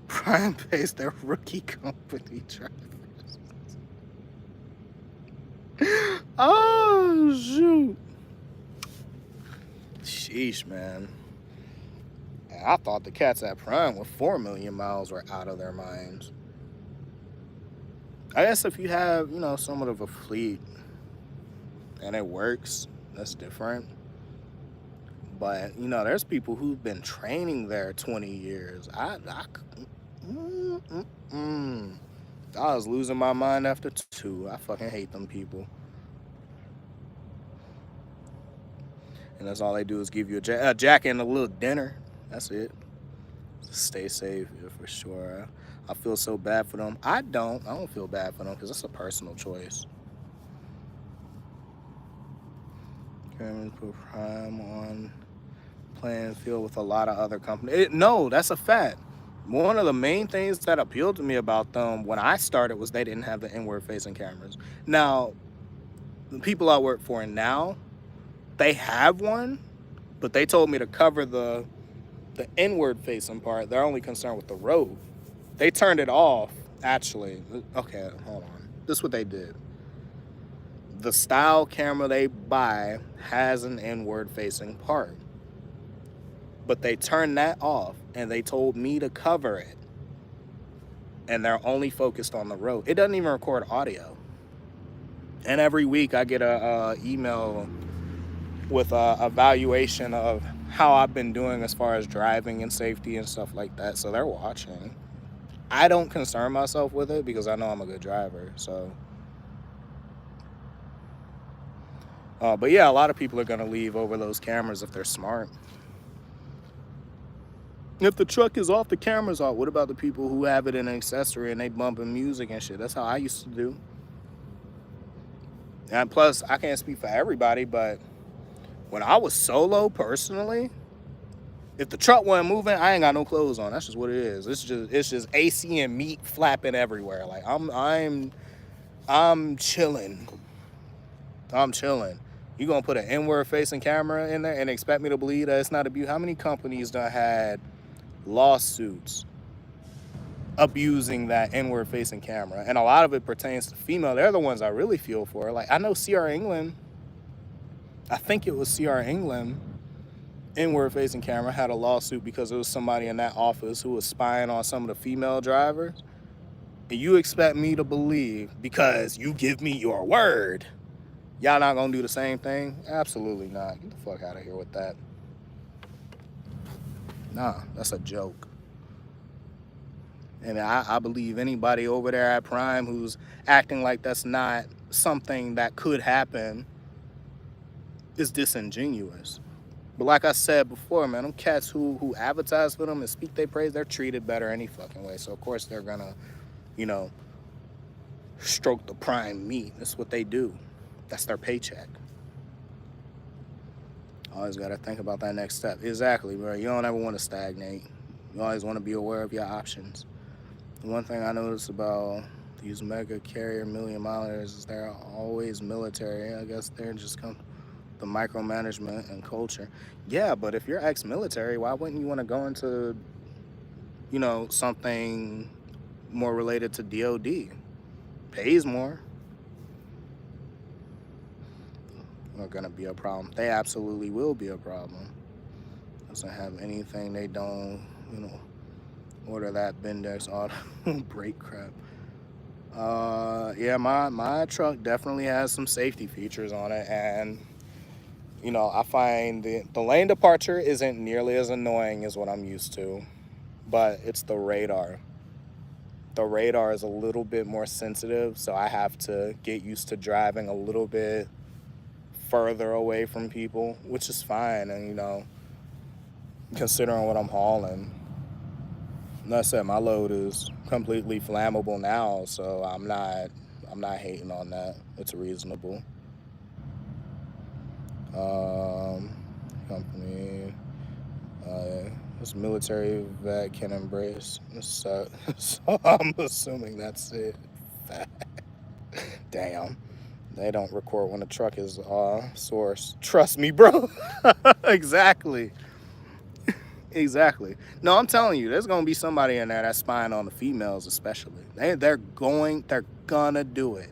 Prime pays their rookie company drivers. Oh shoot. Sheesh, man. I thought the cats at Prime with 4 million miles were out of their minds. I guess if you have, somewhat of a fleet and it works, that's different. But, there's people who've been training there 20 years. I was losing my mind after 2. I fucking hate them people. And that's all they do is give you a jacket and a little dinner. That's it. Stay safe, for sure. I feel so bad for them. I don't feel bad for them because it's a personal choice. Cameron put Prime on playing field with a lot of other companies. No, that's a fact. One of the main things that appealed to me about them when I started was they didn't have the inward facing cameras. Now, the people I work for now, they have one, But they told me to cover the inward facing part. They're only concerned with the road. They turned it off, actually. Okay, hold on. This is what they did. The style camera they buy has an inward facing part. But they turned that off and they told me to cover it. And they're only focused on the road. It doesn't even record audio. And every week I get a email with a evaluation of how I've been doing as far as driving and safety and stuff like that. So they're watching. I don't concern myself with it because I know I'm a good driver. So, but yeah, a lot of people are gonna leave over those cameras if they're smart. If the truck is off, the camera's off. What about the people who have it in an accessory and they bumping music and shit? That's how I used to do. And plus, I can't speak for everybody, but when I was solo personally, if the truck wasn't moving, I ain't got no clothes on. That's just what it is. It's just AC and meat flapping everywhere. Like I'm chilling. I'm chilling. You gonna put an inward facing camera in there and expect me to believe that it's not abuse? How many companies done had lawsuits abusing that inward facing camera? And a lot of it pertains to female. They're the ones I really feel for. Like I know CR England, I think it was CR England, inward facing camera had a lawsuit because it was somebody in that office who was spying on some of the female drivers. And you expect me to believe because you give me your word, y'all not gonna do the same thing? Absolutely not. Get the fuck out of here with that. Nah, that's a joke. And I believe anybody over there at Prime who's acting like that's not something that could happen is disingenuous. But like I said before, man, them cats who advertise for them and speak their praise, they're treated better any fucking way. So of course they're gonna, you know, stroke the Prime meat. That's what they do. That's their paycheck. Always gotta think about that next step. Exactly, bro. You don't ever want to stagnate. You always want to be aware of your options. One thing I noticed about these mega carrier million milers is they're always military. I guess they're just the micromanagement and culture. Yeah, but if you're ex-military, why wouldn't you want to go into, you know, something more related to DOD? Pays more. Not gonna be a problem. They absolutely will be a problem. Doesn't have anything they don't, you know, order that Bendix auto brake crap. Yeah, my truck definitely has some safety features on it, and you know, I find the lane departure isn't nearly as annoying as what I'm used to, but it's the radar. The radar is a little bit more sensitive, so I have to get used to driving a little bit further away from people, which is fine. And you know, considering what I'm hauling, like I said, my load is completely flammable now, so I'm not hating on that. It's reasonable. Company, this military vet can embrace. So I'm assuming that's it. Damn. They don't record when the truck is sourced. Trust me, bro. Exactly. Exactly. No, I'm telling you, there's gonna be somebody in there that's spying on the females, especially. They're gonna do it.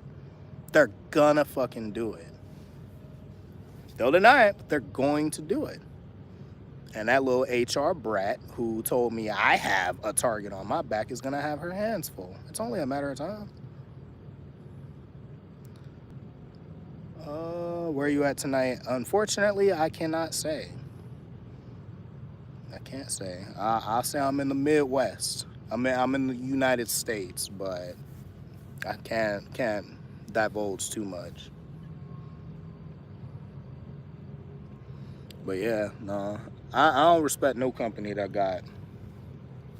They're gonna fucking do it. They'll deny it, but they're going to do it. And that little HR brat who told me I have a target on my back is gonna have her hands full. It's only a matter of time. Where are you at tonight? Unfortunately, I cannot say. I can't say. I'll say I'm in the Midwest. I'm in the United States, but I can't divulge too much. But yeah, no, I don't respect no company that got,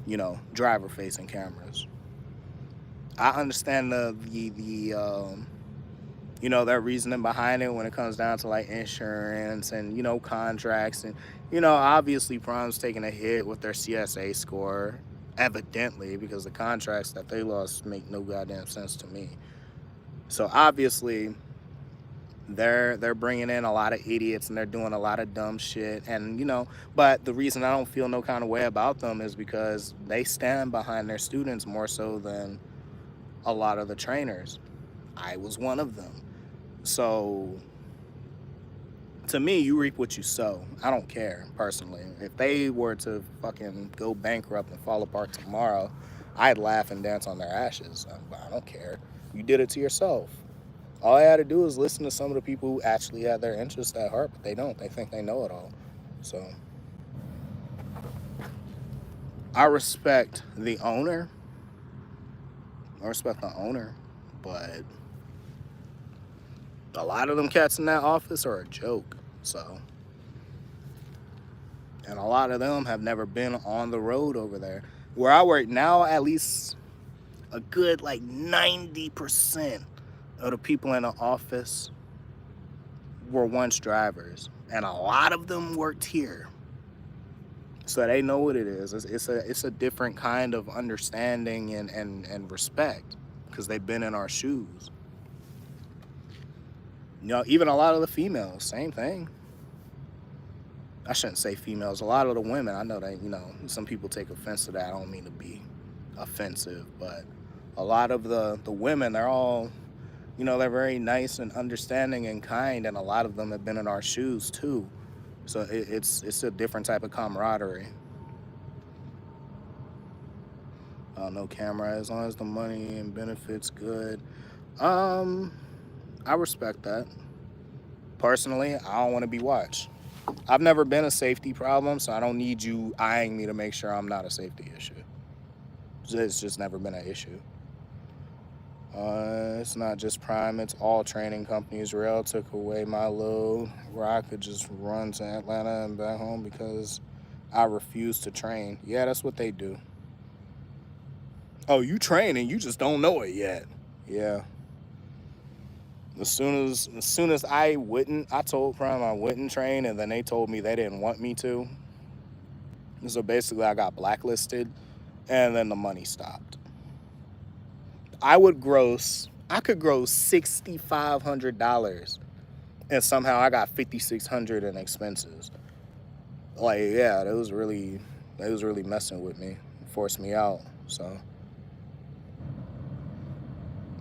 you know, driver-facing cameras. I understand the you know, their reasoning behind it when it comes down to like insurance and, you know, contracts. And, you know, obviously Prime's taking a hit with their CSA score, evidently, because the contracts that they lost make no goddamn sense to me. So obviously They're bringing in a lot of idiots and they're doing a lot of dumb shit. And but the reason I don't feel no kind of way about them is because they stand behind their students more so than a lot of the trainers. I was one of them. So to me, you reap what you sow. I don't care, personally. If they were to fucking go bankrupt and fall apart tomorrow, I'd laugh and dance on their ashes. I don't care. You did it to yourself. All I had to do is listen to some of the people who actually had their interests at heart, but they don't. They think they know it all. So I respect the owner. But a lot of them cats in that office are a joke. So, and a lot of them have never been on the road over there. Where I work now, at least a good like 90% of the people in the office were once drivers, and a lot of them worked here. So they know what it is. It's a different kind of understanding and respect because they've been in our shoes. Even a lot of the females, same thing. I shouldn't say females. A lot of the women, I know that, some people take offense to that. I don't mean to be offensive, but a lot of the women, they're all, they're very nice and understanding and kind, and a lot of them have been in our shoes too. So it's a different type of camaraderie. No camera, as long as the money and benefits good. I respect that. Personally, I don't want to be watched. I've never been a safety problem, so I don't need you eyeing me to make sure I'm not a safety issue. It's just never been an issue. It's not just Prime, it's all training companies. Rail took away my load where I could just run to Atlanta and back home because I refuse to train. Yeah, that's what they do. Oh, you train and you just don't know it yet. Yeah. As soon as I told Prime I wouldn't train, and then they told me they didn't want me to. So basically I got blacklisted, and then the money stopped. I could gross $6,500, and somehow I got $5,600 in expenses. Like, yeah, it was really messing with me, forced me out. So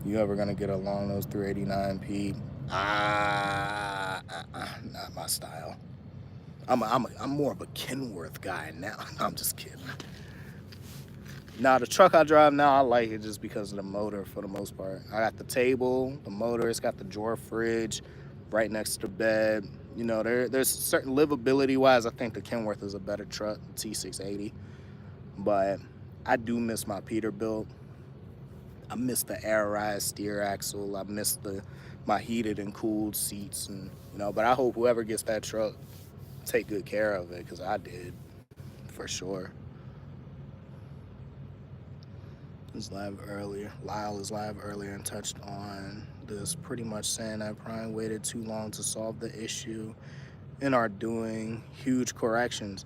you ever gonna get along those 389p? Not my style. I'm more of a Kenworth guy now. I'm just kidding. Now, the truck I drive now, I like it just because of the motor for the most part. I got the table, the motor, it's got the drawer fridge right next to the bed. There's certain livability-wise, I think the Kenworth is a better truck, T680. But I do miss my Peterbilt. I miss the air-ride steer axle. I miss my heated and cooled seats, and but I hope whoever gets that truck take good care of it, because I did, for sure. Lyle is live earlier and touched on this, pretty much saying that Prime waited too long to solve the issue and are doing huge corrections.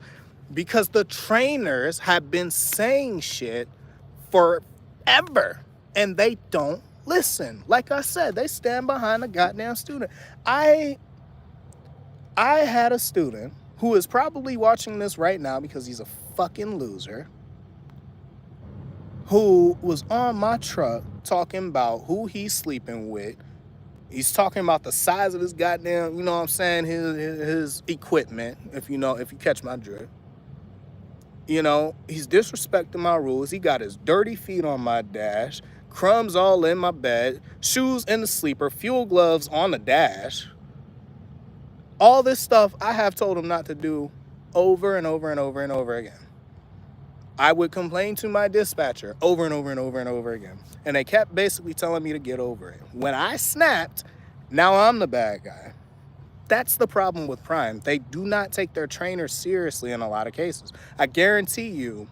Because the trainers have been saying shit forever, and they don't listen. Like I said, they stand behind the goddamn student. I had a student who is probably watching this right now because he's a fucking loser, who was on my truck talking about who he's sleeping with. He's talking about the size of his goddamn, his equipment, if you catch my drift. He's disrespecting my rules. He got his dirty feet on my dash, crumbs all in my bed, shoes in the sleeper, fuel gloves on the dash. All this stuff I have told him not to do over and over and over and over again. I would complain to my dispatcher over and over and over and over again. And they kept basically telling me to get over it. When I snapped, now I'm the bad guy. That's the problem with Prime. They do not take their trainers seriously in a lot of cases. I guarantee you,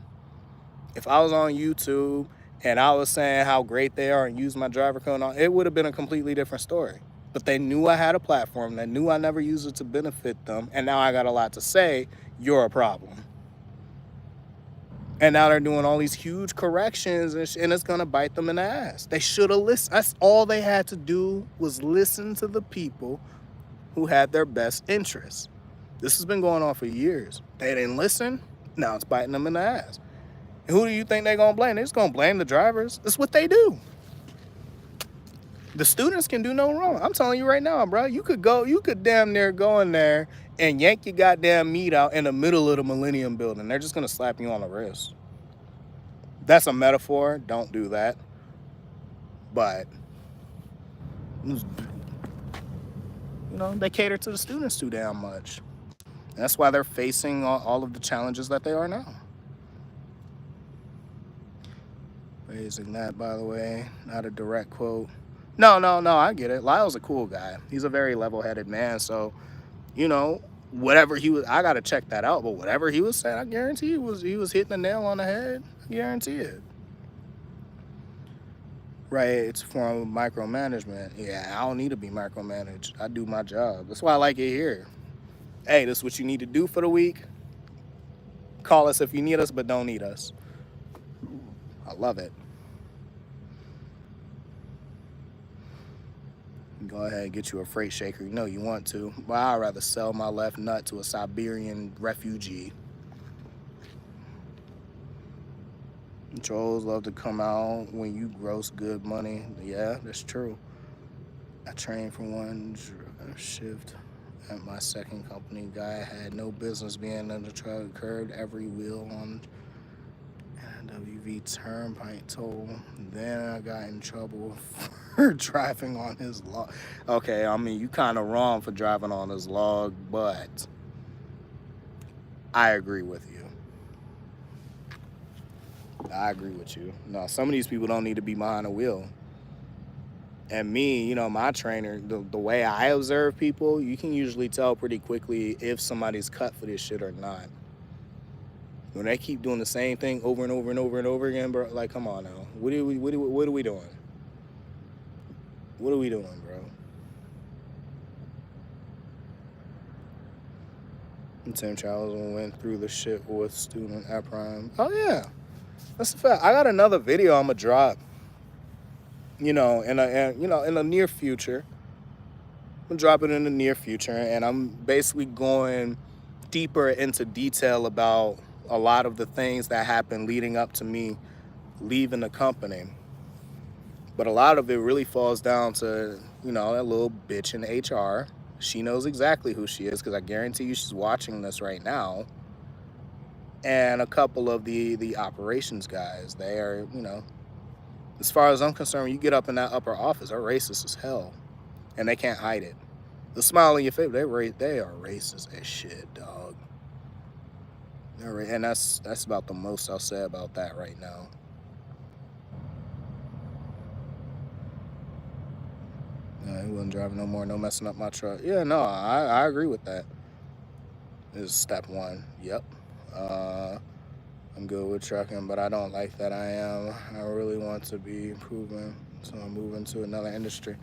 if I was on YouTube and I was saying how great they are and used my driver code, it would have been a completely different story. But they knew I had a platform. They knew I never used it to benefit them. And now I got a lot to say. You're a problem. And now they're doing all these huge corrections, and it's gonna bite them in the ass. They should have listened. That's all they had to do, was listen to the people who had their best interests. This has been going on for years. They didn't listen. Now it's biting them in the ass. And who do you think they're gonna blame? They're just gonna blame the drivers. That's what they do. The students can do no wrong. I'm telling you right now, bro. You could damn near go in there and yank your goddamn meat out in the middle of the Millennium Building. They're just gonna slap you on the wrist. That's a metaphor. Don't do that. But they cater to the students too damn much. And that's why they're facing all of the challenges that they are now. Raising that, by the way, not a direct quote. No, I get it. Lyle's a cool guy. He's a very level-headed man. So, whatever he was, I gotta check that out. But whatever he was saying, I guarantee he was hitting the nail on the head. I guarantee it. Right, it's a form of micromanagement. Yeah, I don't need to be micromanaged. I do my job. That's why I like it here. Hey, this is what you need to do for the week. Call us if you need us, but don't need us. I love it. Go ahead and get you a freight shaker. You know you want to. But I'd rather sell my left nut to a Siberian refugee. Trolls love to come out when you gross good money. Yeah, that's true. I trained for one shift at my second company. Guy had no business being in the truck, curved every wheel on WV Turnpike toll. Then I got in trouble for driving on his log. Okay, I mean, you kind of wrong for driving on his log, but I agree with you. I agree with you. No, some of these people don't need to be behind a wheel. And me, my trainer, the way I observe people, you can usually tell pretty quickly if somebody's cut for this shit or not. When they keep doing the same thing over and over and over and over again, bro, like, come on now. What are we doing? What are we doing, bro? And Tim Charles went through the shit with student at Prime. Oh, yeah. That's a fact. I got another video I'm going to drop, in the near future. I'm going to drop it in the near future, and I'm basically going deeper into detail about a lot of the things that happened leading up to me leaving the company. But a lot of it really falls down to, that little bitch in HR. She knows exactly who she is, because I guarantee you she's watching this right now. And a couple of the operations guys. They are, as far as I'm concerned, when you get up in that upper office, they're racist as hell. And they can't hide it. The smile on your face, they are racist as shit, dog. And that's about the most I'll say about that right now. He wasn't driving no more, no messing up my truck. Yeah, no, I agree with that. This is step one. Yep. I'm good with trucking, but I don't like that I am. I really want to be improving, so I'm moving to another industry.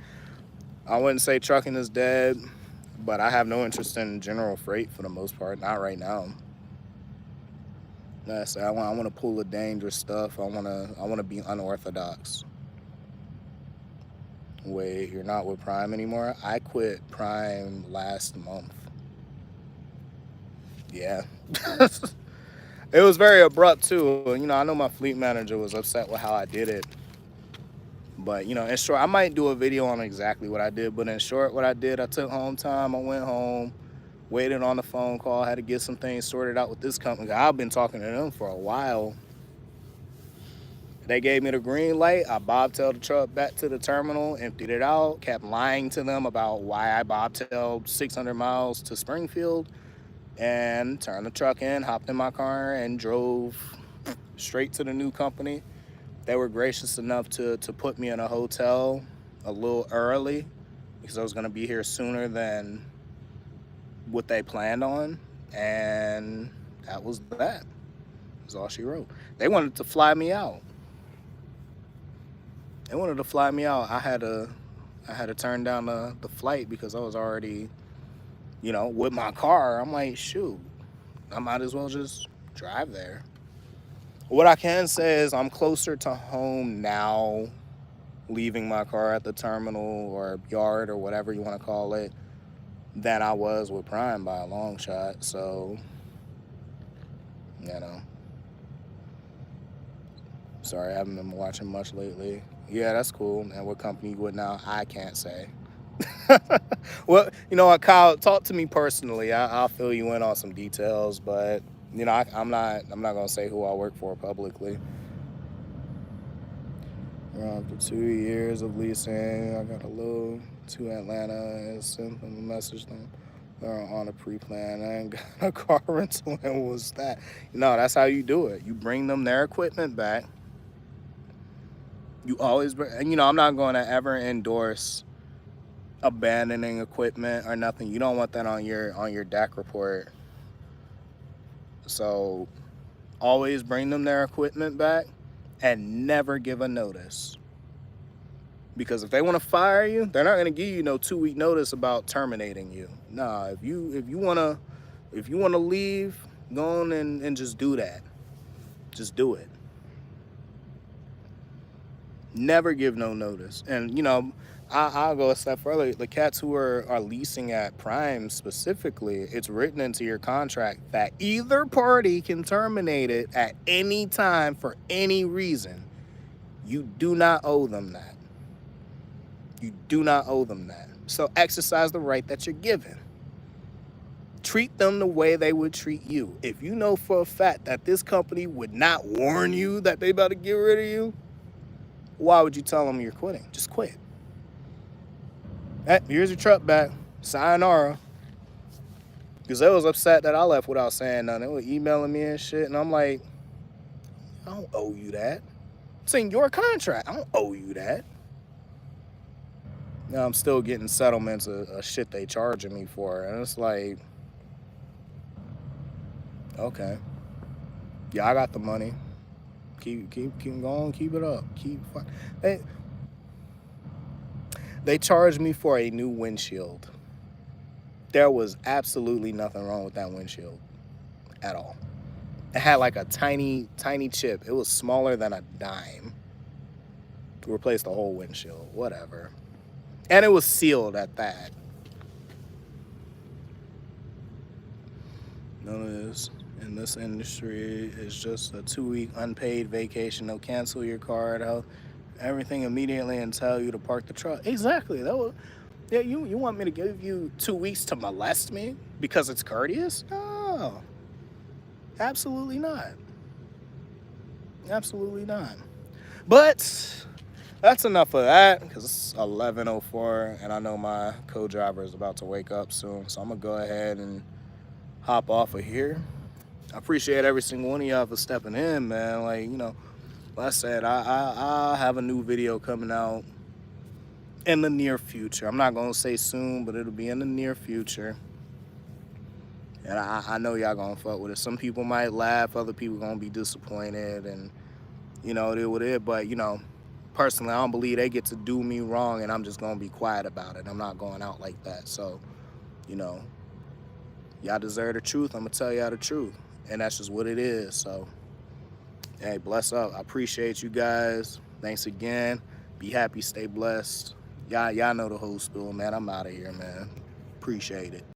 I wouldn't say trucking is dead, but I have no interest in general freight for the most part. Not right now. I want to pull the dangerous stuff. I want to be unorthodox. Wait, you're not with Prime anymore? I quit Prime last month. Yeah. It was very abrupt too. I know my fleet manager was upset with how I did it. But, in short, I might do a video on exactly what I did. But in short, what I did, I took home time. I went home, waited on the phone call, had to get some things sorted out with this company. I've been talking to them for a while. They gave me the green light. I bobtailed the truck back to the terminal, emptied it out, kept lying to them about why I bobtailed 600 miles to Springfield, and turned the truck in, hopped in my car, and drove straight to the new company. They were gracious enough to put me in a hotel a little early because I was going to be here sooner than what they planned on, and that was that. That was all she wrote. They wanted to fly me out. I had to turn down the flight because I was already, with my car. I'm like, shoot, I might as well just drive there. What I can say is I'm closer to home now, leaving my car at the terminal or yard or whatever you want to call it, than I was with Prime by a long shot. So, you know. Sorry, I haven't been watching much lately. Yeah, that's cool. And what company you with now, I can't say. Well, you know what, Kyle, talk to me personally. I'll fill you in on some details, but you know, I'm not gonna say who I work for publicly. After 2 years of leasing, I got a little to Atlanta and sent them a message them they're on a pre-plan. I ain't got a car rental, and was that? No, that's how you do it. You bring them their equipment back. You always bring, and you know, I'm not going to ever endorse abandoning equipment or nothing. You don't want that on your DAC report. So always bring them their equipment back and never give a notice. Because if they want to fire you, they're not going to give you no 2-week notice about terminating you. Nah, if you want to leave, go on and just do that. Just do it. Never give no notice. And you know, I'll go a step further. The cats who are leasing at Prime specifically, it's written into your contract that either party can terminate it at any time for any reason. You do not owe them that. You do not owe them that. So exercise the right that you're given. Treat them the way they would treat you. If you know for a fact that this company would not warn you that they about to get rid of you, why would you tell them you're quitting? Just quit. Hey, here's your truck back. Sayonara. Because they was upset that I left without saying nothing. They were emailing me and shit. And I'm like, I don't owe you that. It's in your contract. I don't owe you that. Now I'm still getting settlements of shit they charging me for. And it's like, okay. Yeah, I got the money. Keep going. Keep it up. They charged me for a new windshield. There was absolutely nothing wrong with that windshield at all. It had like a tiny chip. It was smaller than a dime to replace the whole windshield. Whatever. And it was sealed at that. None of this in this industry is just a 2-week unpaid vacation. They'll cancel your card out, everything immediately, and tell you to park the truck. Exactly. That was, yeah, you want me to give you 2 weeks to molest me because it's courteous? No. Absolutely not. Absolutely not. But that's enough of that, because it's 11:04 and I know my co-driver is about to wake up soon. So I'm going to go ahead and hop off of here. I appreciate every single one of y'all for stepping in, man. Like, you know, like I said, I have a new video coming out in the near future. I'm not going to say soon, but it'll be in the near future. And I know y'all going to fuck with it. Some people might laugh, other people going to be disappointed, and, you know, it is what it is. But, you know, personally, I don't believe they get to do me wrong, and I'm just going to be quiet about it. I'm not going out like that. So, you know, y'all deserve the truth. I'm going to tell y'all the truth. And that's just what it is. So, hey, bless up. I appreciate you guys. Thanks again. Be happy, stay blessed. Y'all know the whole spiel, man. I'm out of here, man. Appreciate it.